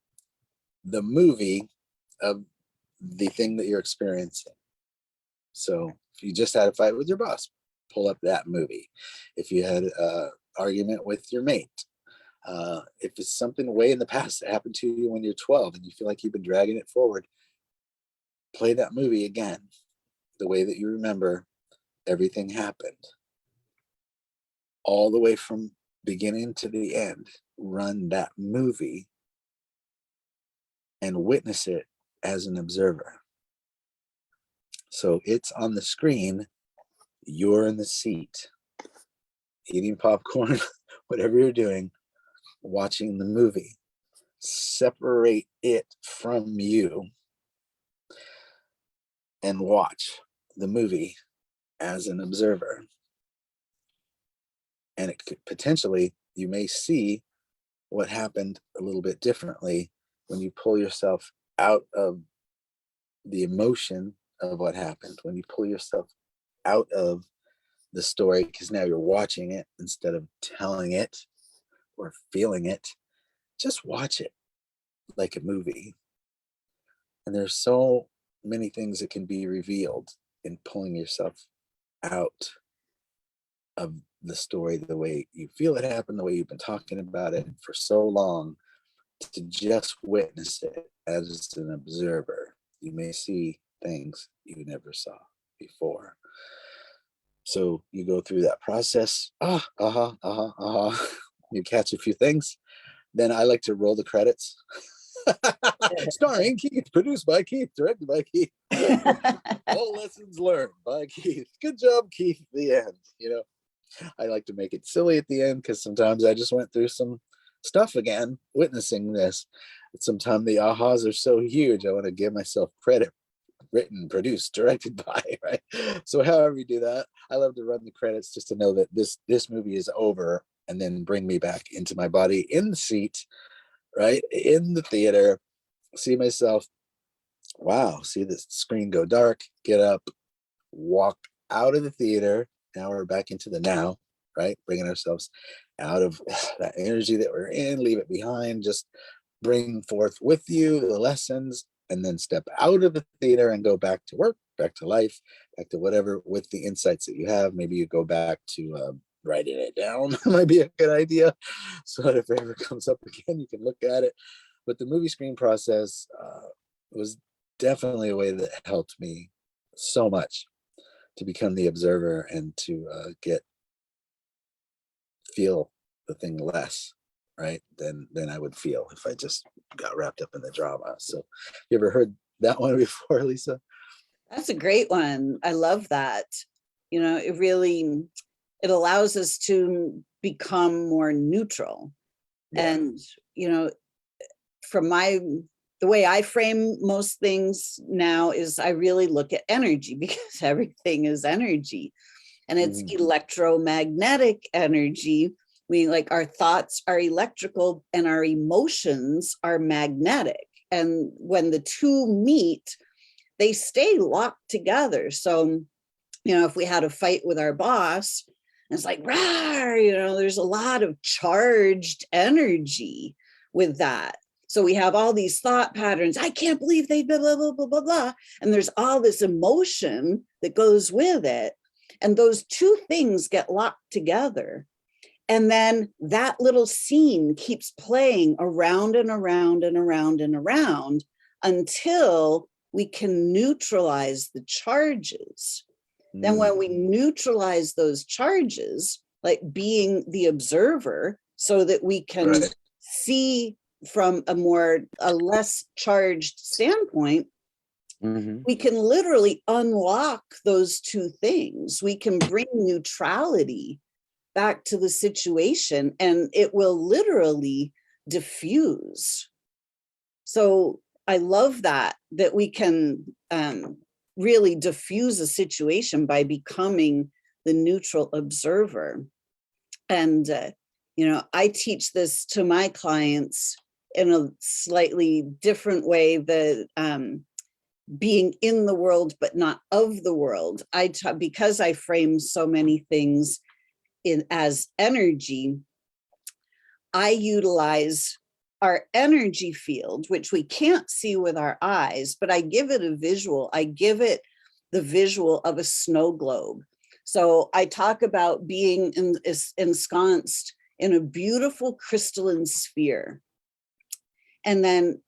[SPEAKER 2] the movie of the thing that you're experiencing. So if you just had a fight with your boss, pull up that movie. If you had an argument with your mate, if it's something way in the past that happened to you when you're 12 and you feel like you've been dragging it forward, play that movie again, the way that you remember everything happened. All the way from beginning to the end, run that movie and witness it as an observer. So it's on the screen, you're in the seat, eating popcorn, whatever you're doing, watching the movie. Separate it from you and watch the movie as an observer. And it could potentially, you may see what happened a little bit differently when you pull yourself out of the emotion of what happened, when you pull yourself out of the story, because now you're watching it instead of telling it or feeling it. Just watch it like a movie. And there's so many things that can be revealed in pulling yourself out of the story the way you feel it happened, the way you've been talking about it for so long, to just witness it as an observer. You may see things you never saw before. So you go through that process. You catch a few things. Then I like to roll the credits. Starring Keith, produced by Keith, directed by Keith. All lessons learned by Keith. Good job, Keith. The end. You know, I like to make it silly at the end because sometimes I just went through some stuff again, witnessing this. But sometimes the ahas are so huge, I want to give myself credit. Written, produced, directed by, right? So however you do that, I love to run the credits just to know that this movie is over, and then bring me back into my body in the seat, right? In the theater, see myself, wow, see the screen go dark, get up, walk out of the theater. Now we're back into the now, right? Bringing ourselves out of that energy that we're in, leave it behind, just bring forth with you the lessons, and then step out of the theater and go back to work, back to life, back to whatever with the insights that you have. Maybe you go back to writing it down. Might be a good idea, so that if it ever comes up again, you can look at it. But the movie screen process was definitely a way that helped me so much to become the observer and to feel the thing less, right, than I would feel if I just got wrapped up in the drama. So you ever heard that one before, Lisa?
[SPEAKER 1] That's a great one. I love that. You know, it allows us to become more neutral. Yeah. And, you know, from the way I frame most things now is I really look at energy, because everything is energy, and it's electromagnetic energy. Our thoughts are electrical and our emotions are magnetic. And when the two meet, they stay locked together. So, you know, if we had a fight with our boss, it's like, rah, you know, there's a lot of charged energy with that. So we have all these thought patterns. I can't believe they blah, blah, blah, blah, blah, blah. And there's all this emotion that goes with it. And those two things get locked together. And then that little scene keeps playing around and around and around and around until we can neutralize the charges. Then when we neutralize those charges, like being the observer, so that we can see from a less charged standpoint, we can literally unlock those two things. We can bring neutrality back to the situation, and it will literally diffuse. So I love that we can really diffuse a situation by becoming the neutral observer. And, I teach this to my clients in a slightly different way, the being in the world, but not of the world. Because I frame so many things as energy, I utilize our energy field, which we can't see with our eyes, but I give it a visual. I give it the visual of a snow globe. So I talk about being ensconced in a beautiful crystalline sphere. And then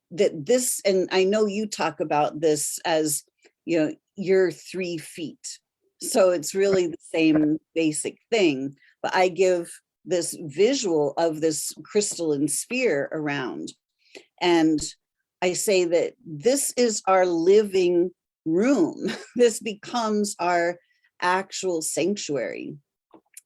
[SPEAKER 1] and I know you talk about this as, you're 3 feet. So it's really the same basic thing, but I give this visual of this crystalline sphere around. And I say that this is our living room. This becomes our actual sanctuary.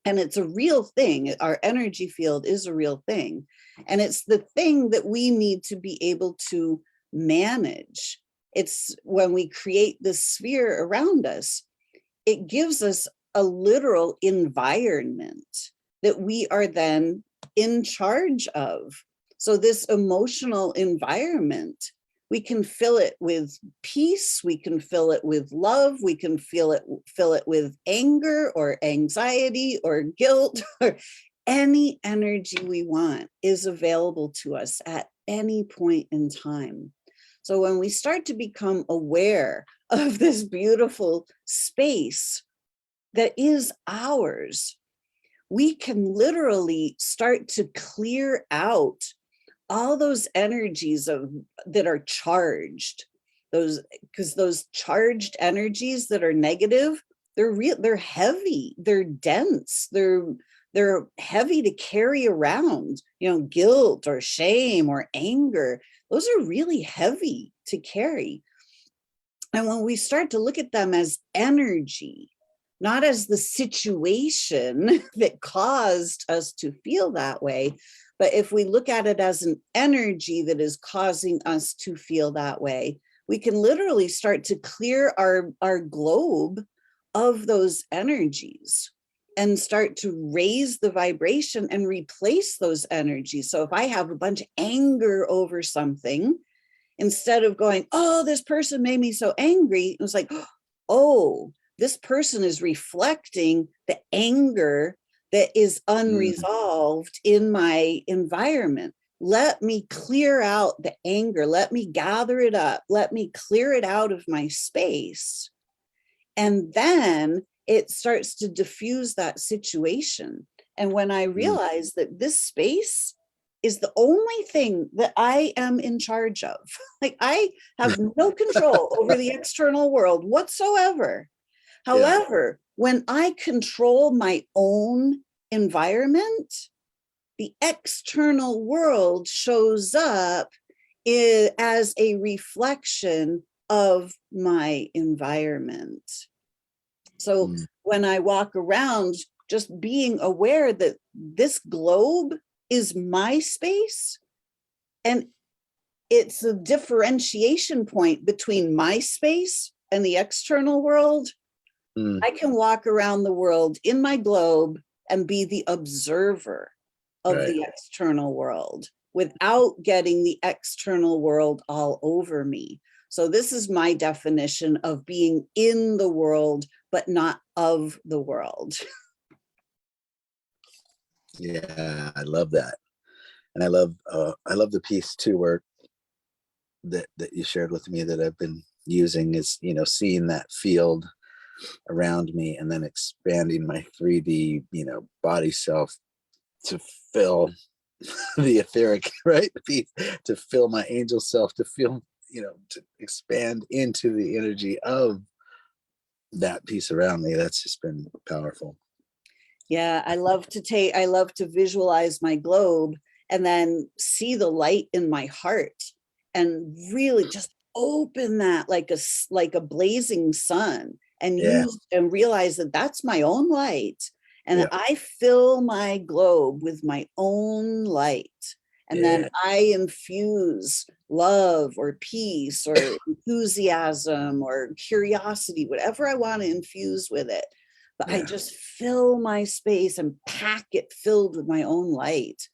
[SPEAKER 1] And it's a real thing. Our energy field is a real thing. And it's the thing that we need to be able to manage. It's when we create this sphere around us, it gives us a literal environment that we are then in charge of. So this emotional environment, we can fill it with peace, we can fill it with love, we can fill it with anger or anxiety or guilt, or any energy we want is available to us at any point in time. So when we start to become aware of this beautiful space that is ours, we can literally start to clear out all those energies that are charged, because those charged energies that are negative, they're heavy, they're dense, they're heavy to carry around. Guilt or shame or anger, those are really heavy to carry. And when we start to look at them as energy, not as the situation that caused us to feel that way, but if we look at it as an energy that is causing us to feel that way, we can literally start to clear our globe of those energies and start to raise the vibration and replace those energies. So if I have a bunch of anger over something, instead of going, oh, this person made me so angry, it was like, oh, this person is reflecting the anger that is unresolved in my environment. Let me clear out the anger. Let me gather it up. Let me clear it out of my space. And then it starts to diffuse that situation. And when I realize that this space is the only thing that I am in charge of, like I have no control over the external world whatsoever. However, when I control my own environment, the external world shows up as a reflection of my environment. So when I walk around, just being aware that this globe is my space, and it's a differentiation point between my space and the external world. I can walk around the world in my globe and be the observer of the external world without getting the external world all over me. So this is my definition of being in the world, but not of the world.
[SPEAKER 2] Yeah, I love that. And I love the piece too, where that you shared with me that I've been using is, seeing that field around me and then expanding my 3D, body self to fill the etheric, right? To fill my angel self, to feel, to expand into the energy of that piece around me. That's just been powerful.
[SPEAKER 1] Yeah, I love to visualize my globe and then see the light in my heart and really just open that like a blazing sun and use and realize that that's my own light. And I fill my globe with my own light. And then
[SPEAKER 2] Yeah.
[SPEAKER 1] I infuse love or peace or enthusiasm or curiosity, whatever I want to infuse with it. But I
[SPEAKER 2] Yeah.
[SPEAKER 1] just fill my space and pack it filled with my own light.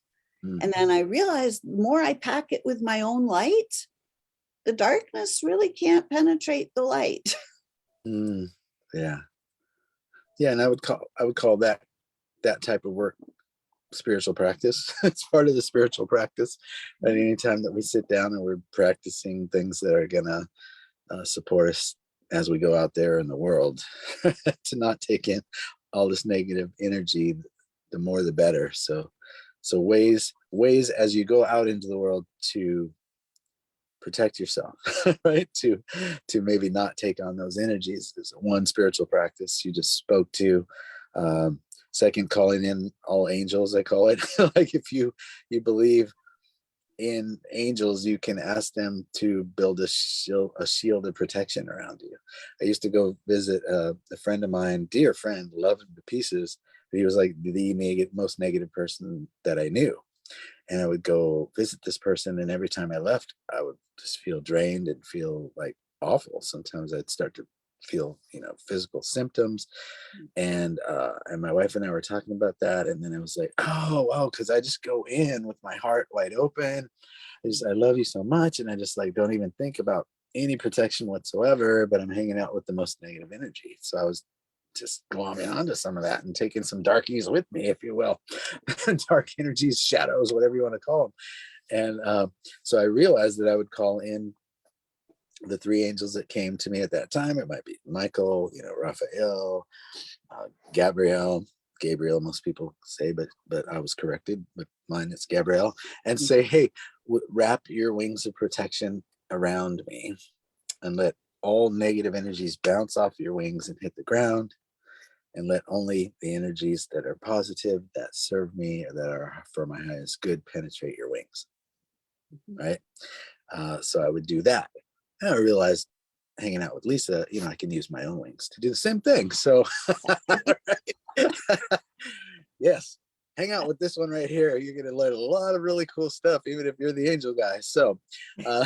[SPEAKER 2] Mm,
[SPEAKER 1] And then I realized the more I pack it with my own light, the darkness really can't penetrate the light.
[SPEAKER 2] mm, yeah. Yeah. And I would call that type of work spiritual practice. It's part of the spiritual practice. And anytime that we sit down and we're practicing things that are gonna support us as we go out there in the world, to not take in all this negative energy, the more the better. So ways as you go out into the world to protect yourself, right? To maybe not take on those energies. There's one spiritual practice you just spoke to. Um, Second, calling in all angels, I call it. Like if you believe in angels, you can ask them to build a shield of protection around you. I used to go visit a friend of mine, dear friend, loved him to pieces. But he was like the most negative person that I knew. And I would go visit this person, and every time I left, I would just feel drained and feel like awful. Sometimes I'd start to feel, physical symptoms, and my wife and I were talking about that, and then I was like, oh wow, because I just go in with my heart wide open. I love you so much, and I just like don't even think about any protection whatsoever, but I'm hanging out with the most negative energy. So I was just glomming onto some of that and taking some darkies with me, if you will. Dark energies, shadows, whatever you want to call them. And so I realized that I would call in the three angels that came to me at that time. It might be Michael, Raphael, Gabriel. Gabriel, most people say, but I was corrected. But mine is Gabriel. And say, hey, wrap your wings of protection around me, and let all negative energies bounce off your wings and hit the ground, and let only the energies that are positive, that serve me, or that are for my highest good penetrate your wings. Right. So I would do that. And I realized, hanging out with Lisa, I can use my own wings to do the same thing. So yes, hang out with this one right here. You're going to learn a lot of really cool stuff, even if you're the angel guy. So uh,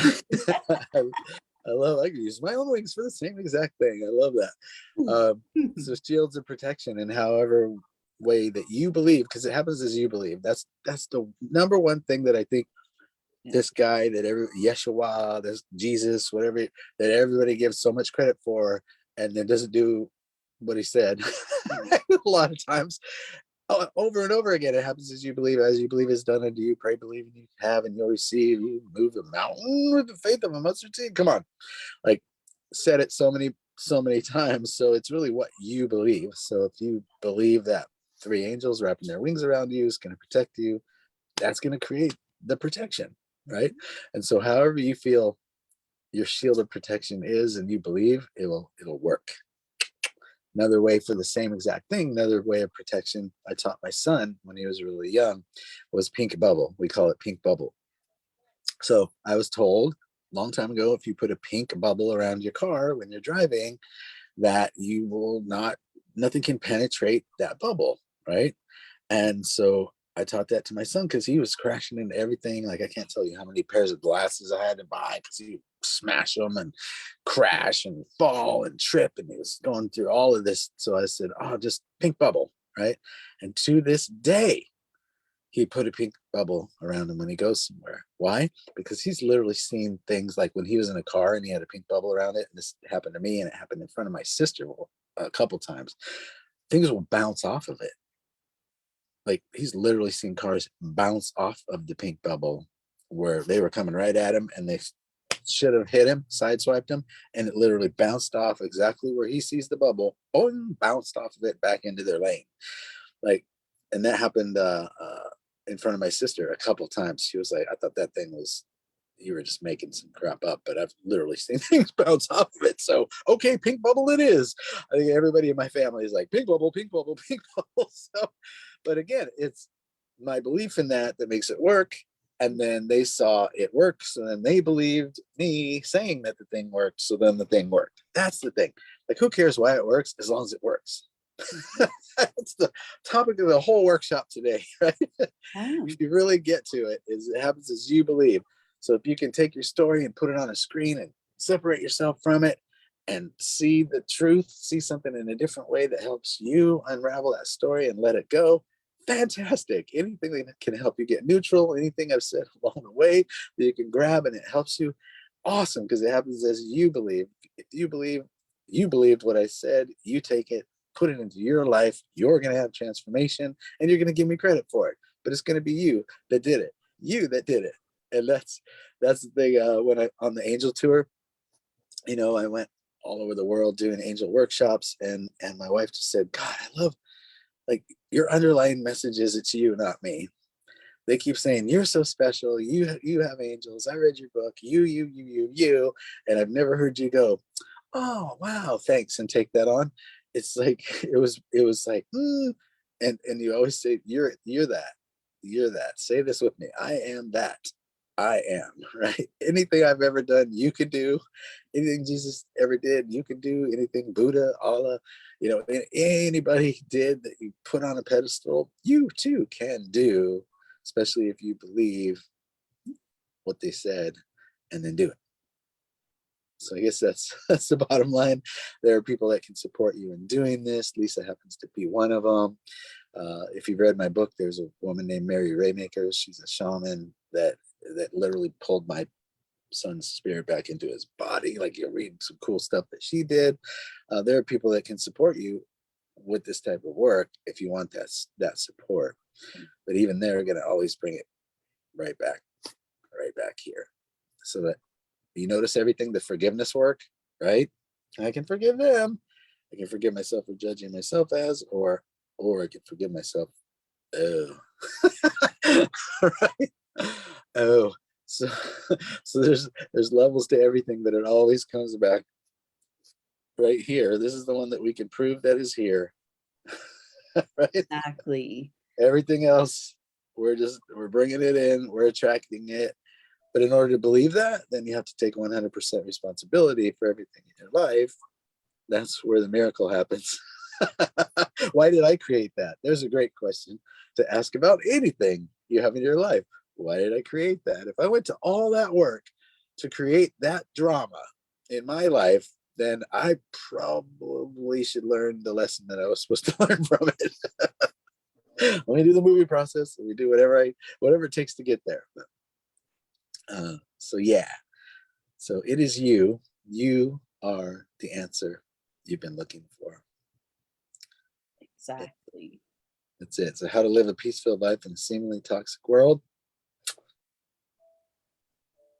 [SPEAKER 2] I can use my own wings for the same exact thing. I love that. So shields of protection, and however way that you believe, because it happens as you believe. That's the number one thing that I think this guy that Yeshua, this Jesus, whatever, that everybody gives so much credit for, and then doesn't do what he said. A lot of times, over and over again, it happens as you believe is done unto you. Pray, believe, and you have, and you'll receive. You move the mountain with the faith of a mustard seed. Come on, like said it so many times. So it's really what you believe. So if you believe that three angels wrapping their wings around you is going to protect you, that's going to create the protection, right? And so however you feel your shield of protection is, and you believe, it'll work. Another way for the same exact thing, another way of protection I taught my son when he was really young, was pink bubble. We call it pink bubble. So I was told a long time ago, if you put a pink bubble around your car when you're driving, that you will not, nothing can penetrate that bubble, right? And so I taught that to my son, because he was crashing into everything. Like, I can't tell you how many pairs of glasses I had to buy, because he would smash them and crash and fall and trip, and he was going through all of this. So I said, oh, just pink bubble, right? And to this day, he put a pink bubble around him when he goes somewhere. Why? Because he's literally seen things like when he was in a car and he had a pink bubble around it. And this happened to me, and it happened in front of my sister a couple times. Things will bounce off of it. Like, he's literally seen cars bounce off of the pink bubble where they were coming right at him, and they should have hit him, sideswiped him, and it literally bounced off exactly where he sees the bubble, boom, bounced off of it back into their lane. Like, and that happened in front of my sister a couple times. She was like, I thought that thing was, you were just making some crap up, but I've literally seen things bounce off of it. So, okay, pink bubble it is. I think everybody in my family is like, pink bubble, pink bubble, pink bubble. So, but again, it's my belief in that makes it work. And then they saw it work. So then they believed me saying that the thing worked. So then the thing worked. That's the thing. Like, who cares why it works as long as it works? That's the topic of the whole workshop today, right?
[SPEAKER 1] Oh,
[SPEAKER 2] If you really get to it, is it happens as you believe. So if you can take your story and put it on a screen and separate yourself from it and see the truth, see something in a different way that helps you unravel that story and let it go, fantastic. Anything that can help you get neutral, anything I've said along the way that you can grab and it helps you, awesome, because it happens as you believe. If you believe, you believed what I said, you take it, put it into your life, you're going to have transformation and you're going to give me credit for it. But it's going to be you that did it, you that did it. And that's the thing. When I on the angel tour, I went all over the world doing angel workshops, and my wife just said, God, I love, like, your underlying message is it's you, not me. They keep saying you're so special, you have angels, I read your book, you, and I've never heard you go, oh wow, thanks, and take that on. It's like it was like, and you always say you're that, say this with me, I am that, I am, right? Anything I've ever done, you could do. Anything Jesus ever did, you could do. Anything Buddha, Allah, anybody did that you put on a pedestal, you too can do, especially if you believe what they said and then do it. So I guess that's the bottom line. There are people that can support you in doing this. Lisa happens to be one of them. If you've read my book, there's a woman named Mary Raymaker. She's a shaman that literally pulled my son's spirit back into his body. Like, you'll read some cool stuff that she did. There are people that can support you with this type of work if you want that support. But even they're going to always bring it right back here. So that you notice everything, the forgiveness work, right? I can forgive them. I can forgive myself for judging myself as, or I can forgive myself. Oh, right. Oh, so there's levels to everything, but it always comes back right here. This is the one that we can prove that is here, right?
[SPEAKER 1] exactly.
[SPEAKER 2] Everything else, we're bringing it in, we're attracting it. But in order to believe that, then you have to take 100% responsibility for everything in your life. That's where the miracle happens. Why did I create that? There's a great question to ask about anything you have in your life. Why did I create that? If I went to all that work to create that drama in my life, then I probably should learn the lesson that I was supposed to learn from it. Let me do the movie process. Let me do whatever it takes to get there. So yeah, so it is you. You are the answer you've been looking for.
[SPEAKER 1] Exactly.
[SPEAKER 2] That's it. So how to live a peace-filled life in a seemingly toxic world.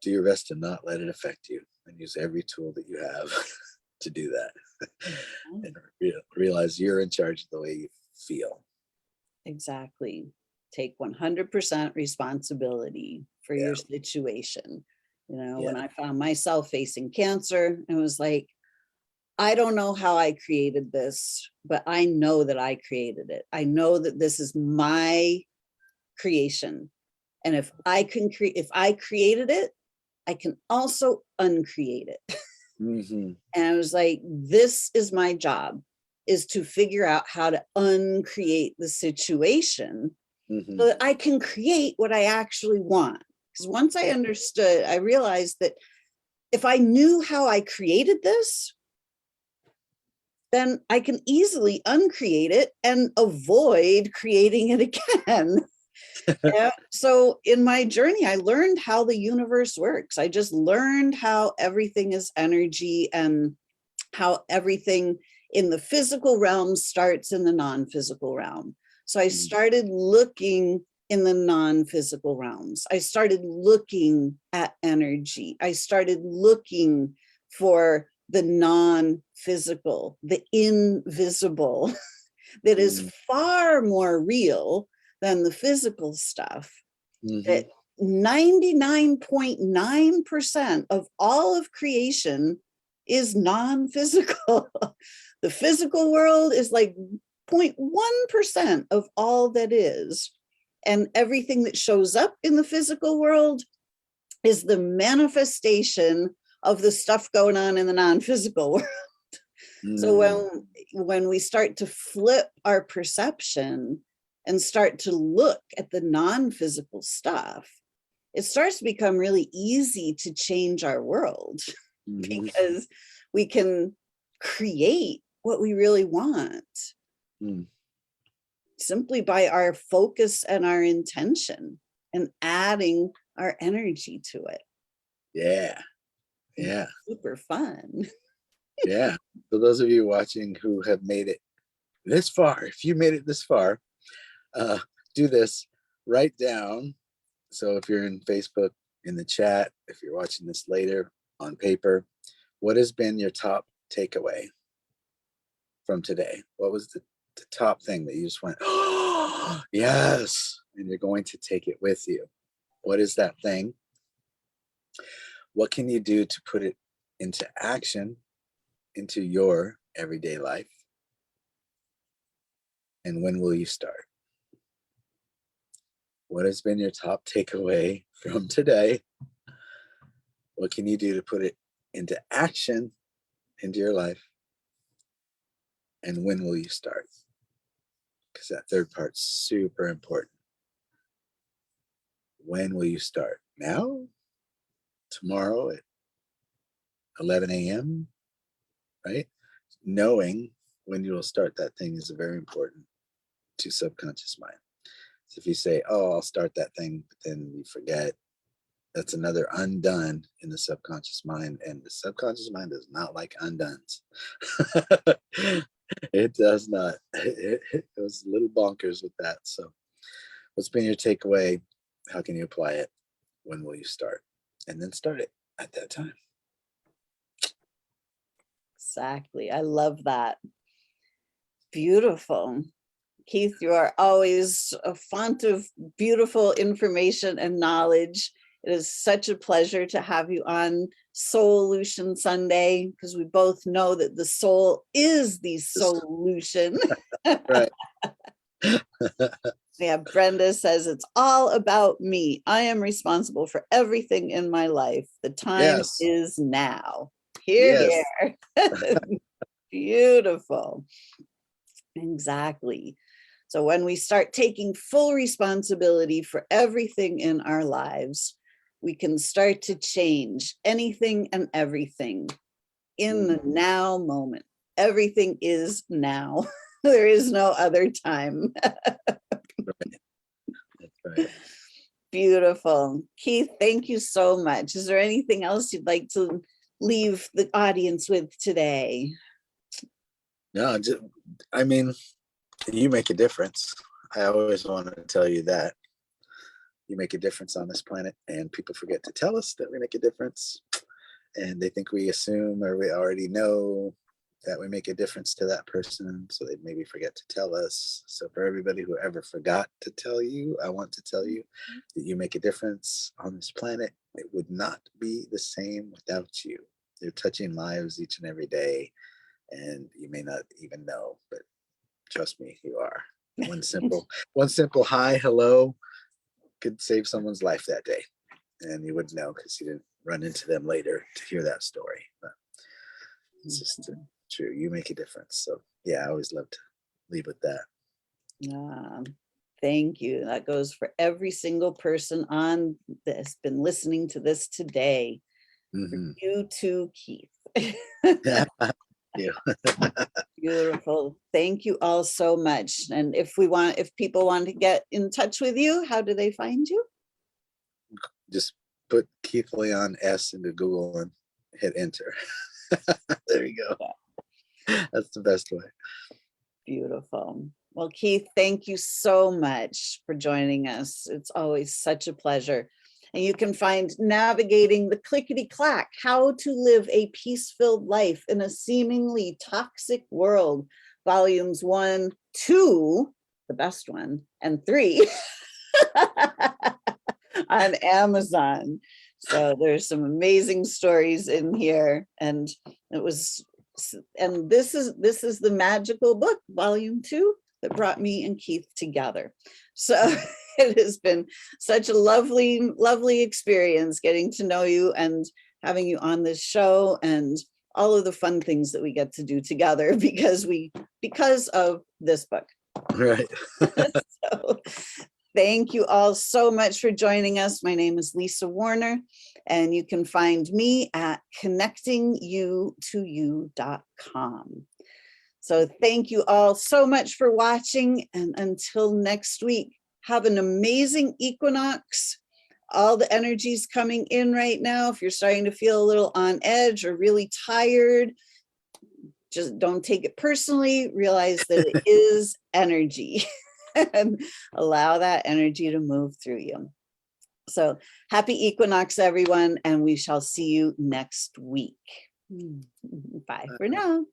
[SPEAKER 2] Do your best to not let it affect you, and use every tool that you have to do that. And realize you're in charge of the way you feel.
[SPEAKER 1] Exactly. Take 100% responsibility for your situation. When I found myself facing cancer, it was like, I don't know how I created this, but I know that I created it. I know that this is my creation. And if I created it, I can also uncreate it.
[SPEAKER 2] Mm-hmm.
[SPEAKER 1] And I was like, this is my job, is to figure out how to uncreate the situation,
[SPEAKER 2] Mm-hmm.
[SPEAKER 1] so that I can create what I actually want. Because once I understood, I realized that if I knew how I created this, then I can easily uncreate it and avoid creating it again. Yeah. So in my journey, I learned how the universe works. I just learned how everything is energy, and how everything in the physical realm starts in the non-physical realm. So I started looking in the non-physical realms. I started looking at energy. I started looking for the non-physical, the invisible, that is far more real than the physical stuff. That 99.9% of all of creation is non-physical. The physical world is like 0.1% of all that is. And everything that shows up in the physical world is the manifestation of the stuff going on in the non-physical world. So
[SPEAKER 2] Mm,
[SPEAKER 1] when we start to flip our perception and start to look at the non-physical stuff, it starts to become really easy to change our world
[SPEAKER 2] mhm,
[SPEAKER 1] because we can create what we really want
[SPEAKER 2] mm.
[SPEAKER 1] simply by our focus and our intention and adding our energy to it.
[SPEAKER 2] Yeah,
[SPEAKER 1] And
[SPEAKER 2] yeah,
[SPEAKER 1] it's super fun.
[SPEAKER 2] yeah. So those of you watching who have made it this far, if you made it this far, uh, do this. Write down. So if you're in Facebook, in the chat, if you're watching this later on paper, what has been your top takeaway from today? What was the top thing that you just went, oh, yes, and you're going to take it with you? What is that thing? What can you do to put it into action, into your everyday life? And when will you start? What has been your top takeaway from today? What can you do to put it into action into your life? And when will you start? Because that third part's super important. When will you start? Now? Tomorrow at 11 a.m., right? Knowing when you will start that thing is very important to subconscious mind. So if you say, oh, I'll start that thing, but then you forget, that's another undone in the subconscious mind. And the subconscious mind does not like undones. It does not. It was a little bonkers with that. So what's been your takeaway? How can you apply it? When will you start? And then start it at that time.
[SPEAKER 1] Exactly. I love that. Beautiful. Keith, you are always a font of beautiful information and knowledge. It is such a pleasure to have you on Solution Sunday, because we both know that the soul is the solution.
[SPEAKER 2] Right.
[SPEAKER 1] Yeah, Brenda says it's all about me. I am responsible for everything in my life. The time
[SPEAKER 2] Yes.
[SPEAKER 1] is now. Here,
[SPEAKER 2] Yes.
[SPEAKER 1] here. Beautiful. Exactly. So when we start taking full responsibility for everything in our lives, we can start to change anything and everything in the now moment. Everything is now. There is no other time.
[SPEAKER 2] Right. That's right.
[SPEAKER 1] Beautiful. Keith, thank you so much. Is there anything else you'd like to leave the audience with today?
[SPEAKER 2] No, just, I mean, you make a difference. I always want to tell you that you make a difference on this planet, and people forget to tell us that we make a difference. And they think we assume or we already know that we make a difference to that person. So they maybe forget to tell us. So for everybody who ever forgot to tell you, I want to tell you that you make a difference on this planet. It would not be the same without you. You're touching lives each and every day, and you may not even know, but trust me, you are. One simple hi, hello could save someone's life that day, and you wouldn't know because you didn't run into them later to hear that story. But it's just true. You make a difference. So yeah, I always love to leave with that.
[SPEAKER 1] Yeah, thank you. That goes for every single person on this, been listening to this today. For
[SPEAKER 2] Mm-hmm.
[SPEAKER 1] you too, Keith.
[SPEAKER 2] Yeah.
[SPEAKER 1] Beautiful. Thank you all so much. And if people want to get in touch with you, how do they find you?
[SPEAKER 2] Just put Keith Leon S into Google and hit enter. There you go. That's the best way.
[SPEAKER 1] Beautiful. Well, Keith, thank you so much for joining us. It's always such a pleasure. And you can find Navigating the Clickety-Clack, How to Live a Peace-Filled Life in a Seemingly Toxic World, volumes 1, 2, the best one, and 3 on Amazon. So there's some amazing stories in here. And this is the magical book, volume 2, that brought me and Keith together. So it has been such a lovely, lovely experience getting to know you and having you on this show, and all of the fun things that we get to do together because of this book.
[SPEAKER 2] Right.
[SPEAKER 1] So thank you all so much for joining us. My name is Lisa Warner, and you can find me at connectingyoutoyou.com. So thank you all so much for watching, and until next week, have an amazing equinox. All the energy's coming in right now. If you're starting to feel a little on edge or really tired, just don't take it personally. Realize that it is energy and allow that energy to move through you. So happy equinox, everyone, and we shall see you next week. Bye for now.